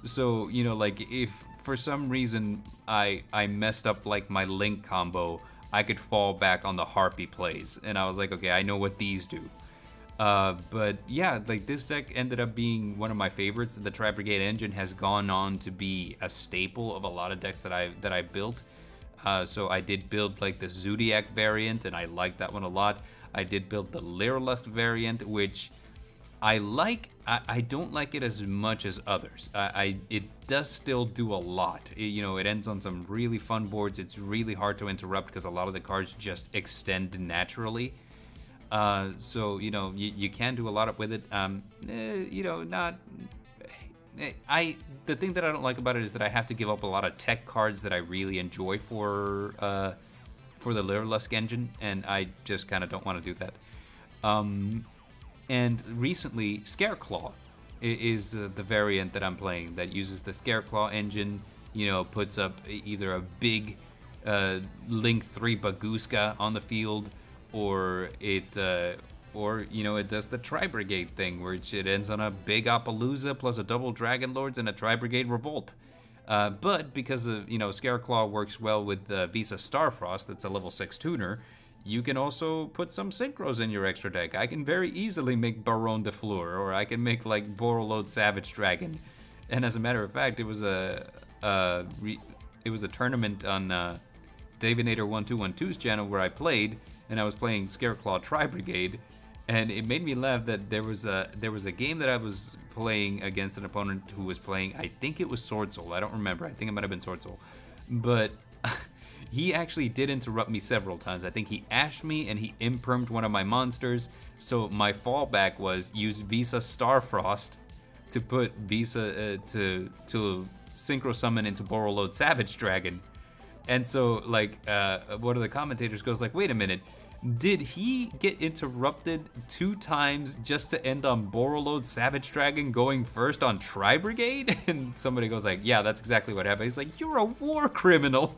So, like if for some reason I messed up like my link combo, I could fall back on the Harpy plays. And I was like, okay, I know what these do. But yeah, like this deck ended up being one of my favorites. The Tri-Brigade engine has gone on to be a staple of a lot of decks that I built. So I did build like the Zodiac variant, and I like that one a lot. I did build the Lyrilust variant, which I like. I don't like it as much as others. It does still do a lot. It ends on some really fun boards. It's really hard to interrupt because a lot of the cards just extend naturally. So you can do a lot with it. Not. The thing that I don't like about it is that I have to give up a lot of tech cards that I really enjoy for the Lyrilusk engine, and I just kind of don't want to do that. And recently, Scareclaw is the variant that I'm playing that uses the Scareclaw engine. Puts up either a big Link 3 Baguska on the field, or it does the Tri-Brigade thing, where it ends on a big Appaloosa plus a double Dragon Lords and a Tri-Brigade Revolt. But because of, Scareclaw works well with Visa Starfrost, that's a level 6 tuner, you can also put some Synchros in your extra deck. I can very easily make Baron de Fleur, or I can make like Borreload Savage Dragon. And as a matter of fact, it was a tournament on Davinator1212's channel where I played, and I was playing Scareclaw Tri-Brigade, and it made me laugh that there was a game that I was playing against an opponent who was playing, I think it was Sword Soul, I don't remember, I think it might have been Sword Soul, but he actually did interrupt me several times. I think he ashed me and he impermed one of my monsters, so my fallback was use Visa Starfrost to put Visa to synchro summon into Borreload Savage Dragon. And so like one of the commentators goes like, wait a minute, did he get interrupted 2 times just to end on Borreload Savage Dragon going first on Tri-Brigade? And somebody goes like, yeah, that's exactly what happened. He's like, you're a war criminal.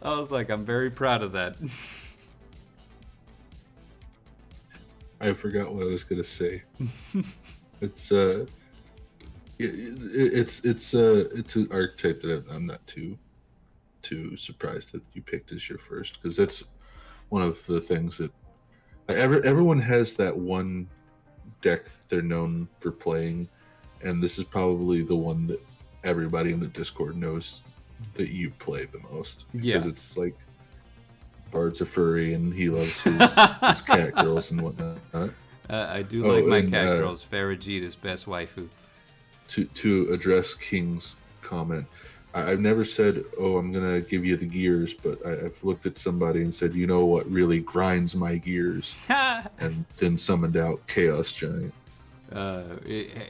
I was like, I'm very proud of that. I forgot what I was gonna say. It's an archetype that I'm not too surprised that you picked as your first, because that's one of the things that everyone has, that one deck that they're known for playing, and this is probably the one that everybody in the Discord knows that you play the most. Yeah, because it's like Bard's a furry and he loves his cat girls and whatnot. I do like my cat girls. Farajit is best waifu. To address King's comment, I've never said, oh, I'm going to give you the gears, but I've looked at somebody and said, you know what really grinds my gears? And then summoned out Chaos Giant.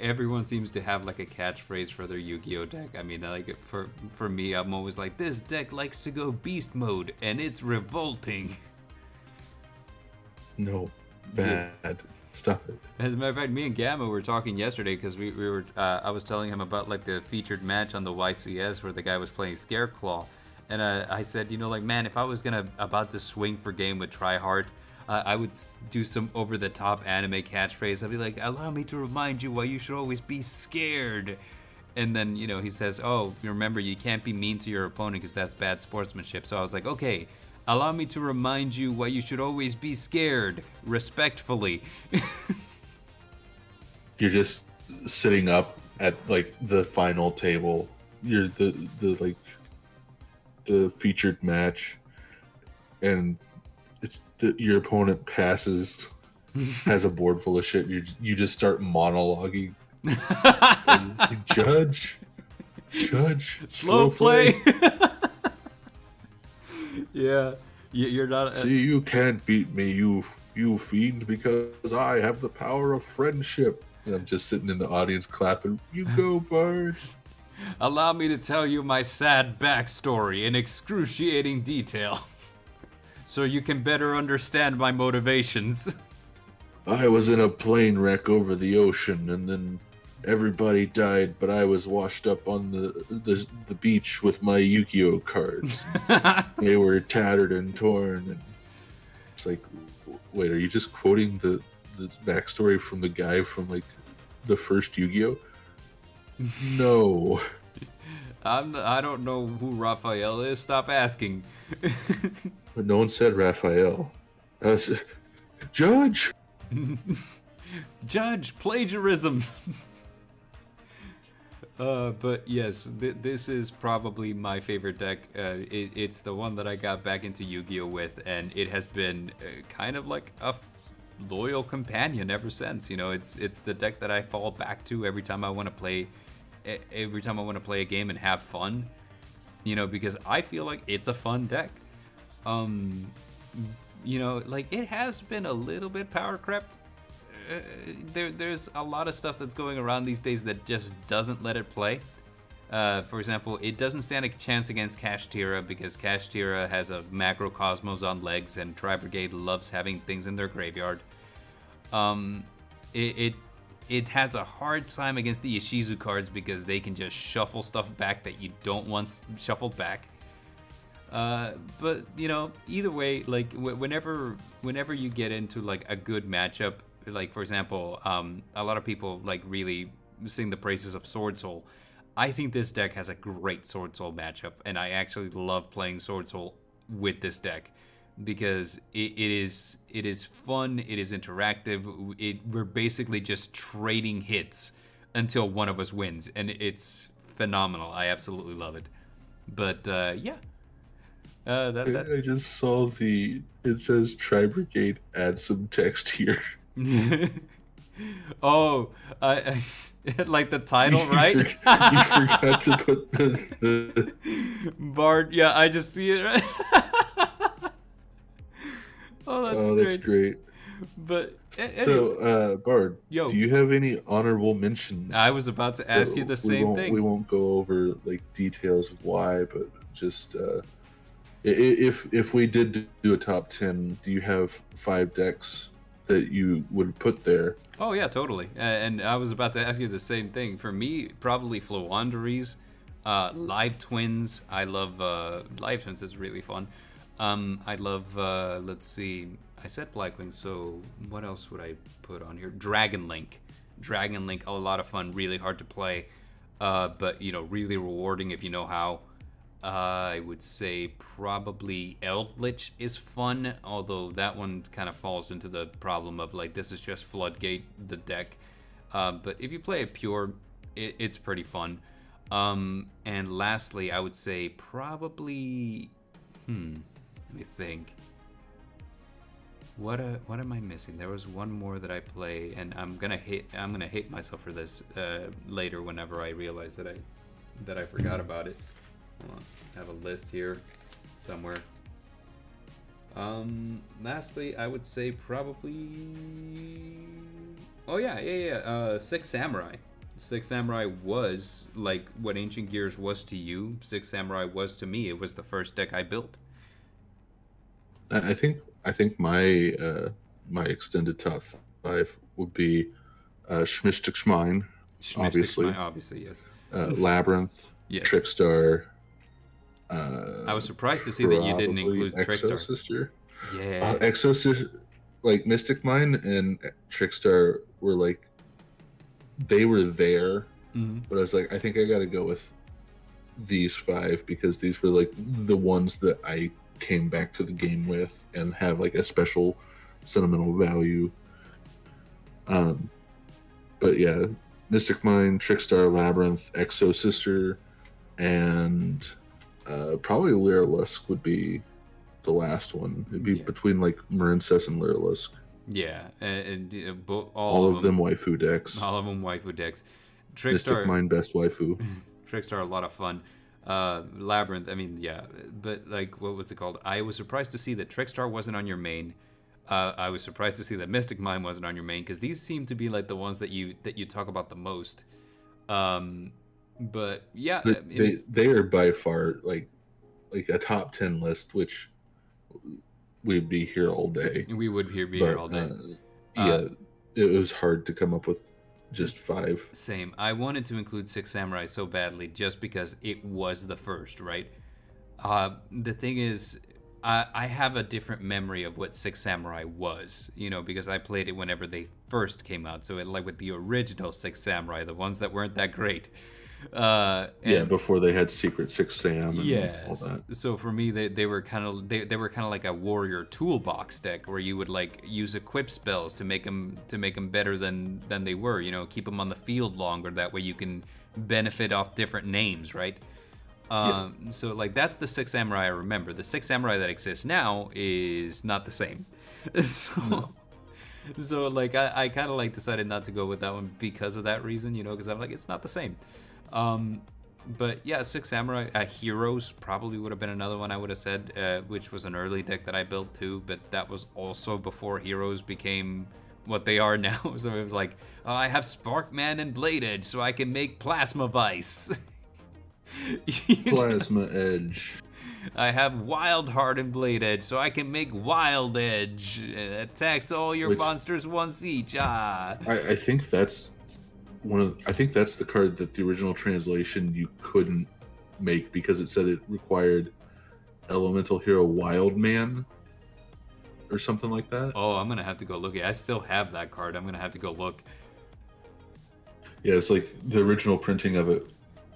Everyone seems to have like a catchphrase for their Yu-Gi-Oh deck. I mean, like for me, I'm always like, this deck likes to go beast mode, and it's revolting. No, bad. Yeah. Stop it. As a matter of fact, me and Gamma were talking yesterday because we were. I was telling him about like the featured match on the YCS where the guy was playing Scareclaw, and I said, like, man, if I was about to swing for game with Tryhard, I would do some over-the-top anime catchphrase. I'd be like, allow me to remind you why you should always be scared. And then, he says, oh, remember, you can't be mean to your opponent because that's bad sportsmanship. So I was like, okay, allow me to remind you why you should always be scared, respectfully. You're just sitting up at, like, the final table. You're the featured match, and your opponent passes, has a board full of shit. You just start monologuing And it's like, Judge, Slow play. Yeah, you're not. See, you can't beat me, you fiend, because I have the power of friendship. And I'm just sitting in the audience clapping. You go, Bard. Allow me to tell you my sad backstory in excruciating detail, so you can better understand my motivations. I was in a plane wreck over the ocean, and then everybody died, but I was washed up on the beach with my Yugioh cards. They were tattered and torn, and it's like, wait, are you just quoting the backstory from the guy from like the first Yu-Gi-Oh? No. I don't know who Raphael is. Stop asking. But no one said Raphael. Judge. Judge, plagiarism. But yes, this is probably my favorite deck. It's the one that I got back into Yu-Gi-Oh with, and it has been kind of like a loyal companion ever since. You know, it's the deck that I fall back to every time I want to play. Every time I want to play a game and have fun. You know, because I feel like it's a fun deck. You know, like it has been a little bit power crept. There's a lot of stuff that's going around these days that just doesn't let it play. For example, it doesn't stand a chance against Kashtira because Kashtira has a Macrocosmos on legs, and Tri-Brigade loves having things in their graveyard. It has a hard time against the Ishizu cards because they can just shuffle stuff back that you don't want shuffled back. But you know, either way, like whenever you get into like a good matchup, like for example, a lot of people like really sing the praises of Sword Soul. I think this deck has a great Sword Soul matchup, and I actually love playing Sword Soul with this deck because it is fun, it is interactive. We're basically just trading hits until one of us wins, and it's phenomenal. I absolutely love it. But yeah. I just saw it says Tri-Brigade, add some text here. Oh, like the title, right? You forgot to put the Bard. Yeah, I just see it. Right? Oh, that's great. But anyway, so, Bard, yo, do you have any honorable mentions? I was about to ask you the same thing. We won't go over like details of why, but just if we did do a top 10, do you have 5 decks that you would put there? Oh yeah, totally. And I was about to ask you the same thing. For me, probably Floowandereeze, Live Twins. I love Live Twins is really fun. I love let's see. I said Blackwing, so what else would I put on here? Dragon Link, a lot of fun, really hard to play, but you know, really rewarding if you know how. I would say probably Eldritch is fun, although that one kind of falls into the problem of like this is just Floodgate, the deck. But if you play it pure, it's pretty fun. And lastly, I would say probably, let me think. What am I missing? There was one more that I play, and I'm gonna hate myself for this later whenever I realize that I forgot about it. Hold on, I have a list here somewhere. Lastly, I would say probably. Oh yeah. Six Samurai. Six Samurai was like what Ancient Gears was to you. Six Samurai was to me. It was the first deck I built. I think my my extended top 5 would be Schmistic Mine, obviously, yes. Labyrinth, yes. Trickstar. I was surprised to see that you didn't include Trickstar. Sister. Yeah. Exo Sister, like Mystic Mine and Trickstar were like, they were there, but I was like, I think I got to go with these 5 because these were like the ones that I came back to the game with and have like a special sentimental value. But yeah, Mystic Mine, Trickstar, Labyrinth, Exo Sister, and probably Lyrilusk would be the last one. It'd be between like Marincess and Lyrilusk. Yeah, and All of them waifu decks. all of them waifu decks. Mystic Trickstar, Mind best waifu. Trickstar, a lot of fun. Labyrinth, I mean, yeah, but like, what was it called? I was surprised to see that Trickstar wasn't on your main. I was surprised to see that Mystic Mind wasn't on your main, because these seem to be like the ones that you talk about the most. But yeah, But they are by far like a top 10 list, which we'd be here all day. we would be here all day. Yeah, it was hard to come up with just 5. Same. I wanted to include Six Samurai so badly just because it was the first, right? The thing is, I have a different memory of what Six Samurai was, because I played it whenever they first came out. So like with the original Six Samurai, the ones that weren't that great. Before they had Secret Six Sam and all that. So for me, they were kind of like a warrior toolbox deck where you would like use equip spells to make them better than they were. Keep them on the field longer. That way you can benefit off different names, right? So like that's the Six Samurai I remember. The Six Samurai that exists now is not the same. So like I kind of like decided not to go with that one because of that reason, because I'm like, it's not the same. But yeah, Six Samurai, Heroes probably would have been another one I would have said, which was an early deck that I built too, but that was also before Heroes became what they are now. So it was like, I have Sparkman and Blade Edge, so I can make Plasma Vice. Plasma Edge. I have Wild Heart and Blade Edge, so I can make Wild Edge. Attacks all your monsters once each. I think that's I think that's the card that the original translation you couldn't make because it said it required Elemental Hero Wild Man or something like that. Oh, I'm gonna have to go look. I still have that card. I'm gonna have to go look. Yeah, it's like the original printing of it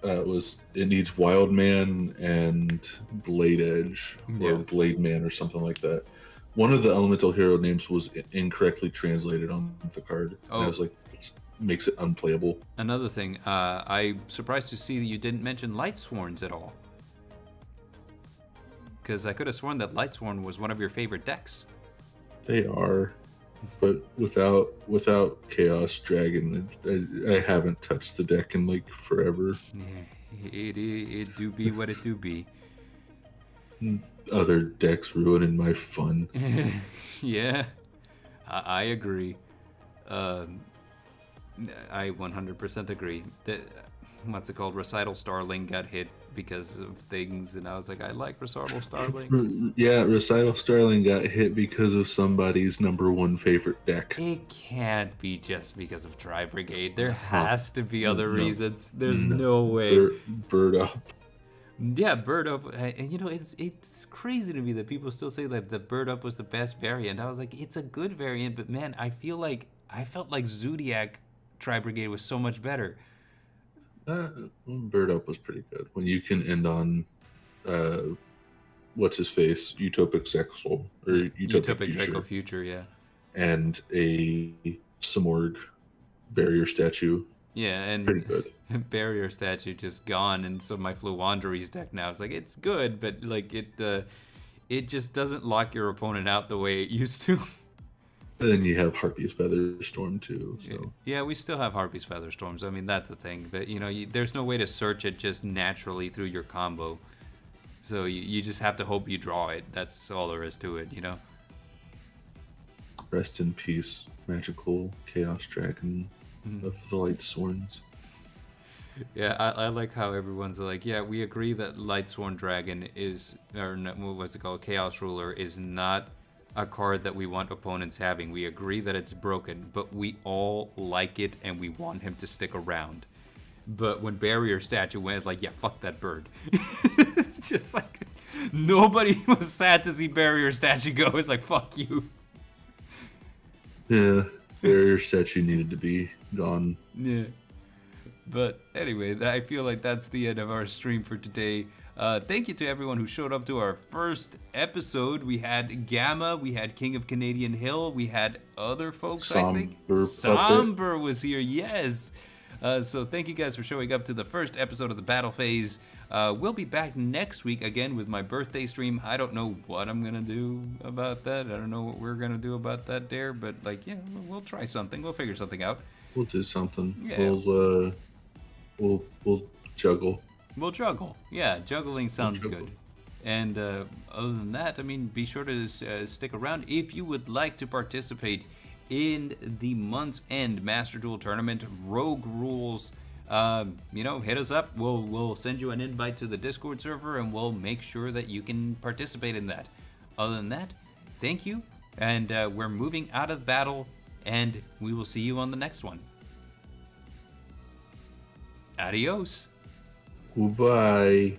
it needs Wild Man and Blade Edge or Blade Man or something like that. One of the Elemental Hero names was incorrectly translated on the card. Oh. And I was like, makes it unplayable. Another thing, I'm surprised to see that you didn't mention Lightsworns at all. Because I could have sworn that Lightsworn was one of your favorite decks. They are, but without Chaos Dragon, I haven't touched the deck in like forever. Yeah, it do be what it do be. Other decks ruining my fun. Yeah, I agree. I 100% agree. What's it called? Recital Starling got hit because of things, and I was like, I like Recital Starling. Yeah, Recital Starling got hit because of somebody's number one favorite deck. It can't be just because of Tri Brigade. There has to be other reasons. There's no way. Bird Up. Yeah, Bird Up. And it's crazy to me that people still say that the Bird Up was the best variant. I was like, it's a good variant, but man, I felt like Zodiac Tri Brigade was so much better. Bird Up was pretty good. When you can end on, what's his face, Utopic Sexual or Utopic Future, yeah, and a Simorg barrier statue. Yeah, and pretty good. Barrier statue just gone, and so my Fluwanderee's deck now is like it's good, but like it just doesn't lock your opponent out the way it used to. And then you have Harpy's Featherstorm too. So. Yeah, we still have Harpy's Featherstorms. I mean, that's the thing. But, there's no way to search it just naturally through your combo. So you just have to hope you draw it. That's all there is to it, Rest in peace, magical Chaos Dragon of the Lightsworns. Yeah, I like how everyone's like, yeah, we agree that Lightsworn Dragon is, or what's it called, Chaos Ruler is not a card that we want opponents having. We agree that it's broken, but we all like it and we want him to stick around. But when Barrier Statue went, like, yeah, fuck that bird. It's just like, nobody was sad to see Barrier Statue go. It's like, fuck you. Yeah, Barrier Statue needed to be gone. Yeah. But anyway, I feel like that's the end of our stream for today. Thank you to everyone who showed up to our first episode. We had Gamma, we had King of Canadian Hill, we had other folks, I think. Somber was here, yes. So thank you guys for showing up to the first episode of the Battle Phase. We'll be back next week again with my birthday stream. I don't know what I'm gonna do about that. I don't know what we're gonna do about that, Dare. But we'll try something. We'll figure something out. We'll do something. Yeah. We'll juggle. We'll juggle. Yeah, juggling sounds good. And other than that, I mean, be sure to stick around if you would like to participate in the month's end Master Duel tournament. Rogue Rules. Hit us up. We'll send you an invite to the Discord server, and we'll make sure that you can participate in that. Other than that, thank you, and we're moving out of battle, and we will see you on the next one. Adios. Goodbye.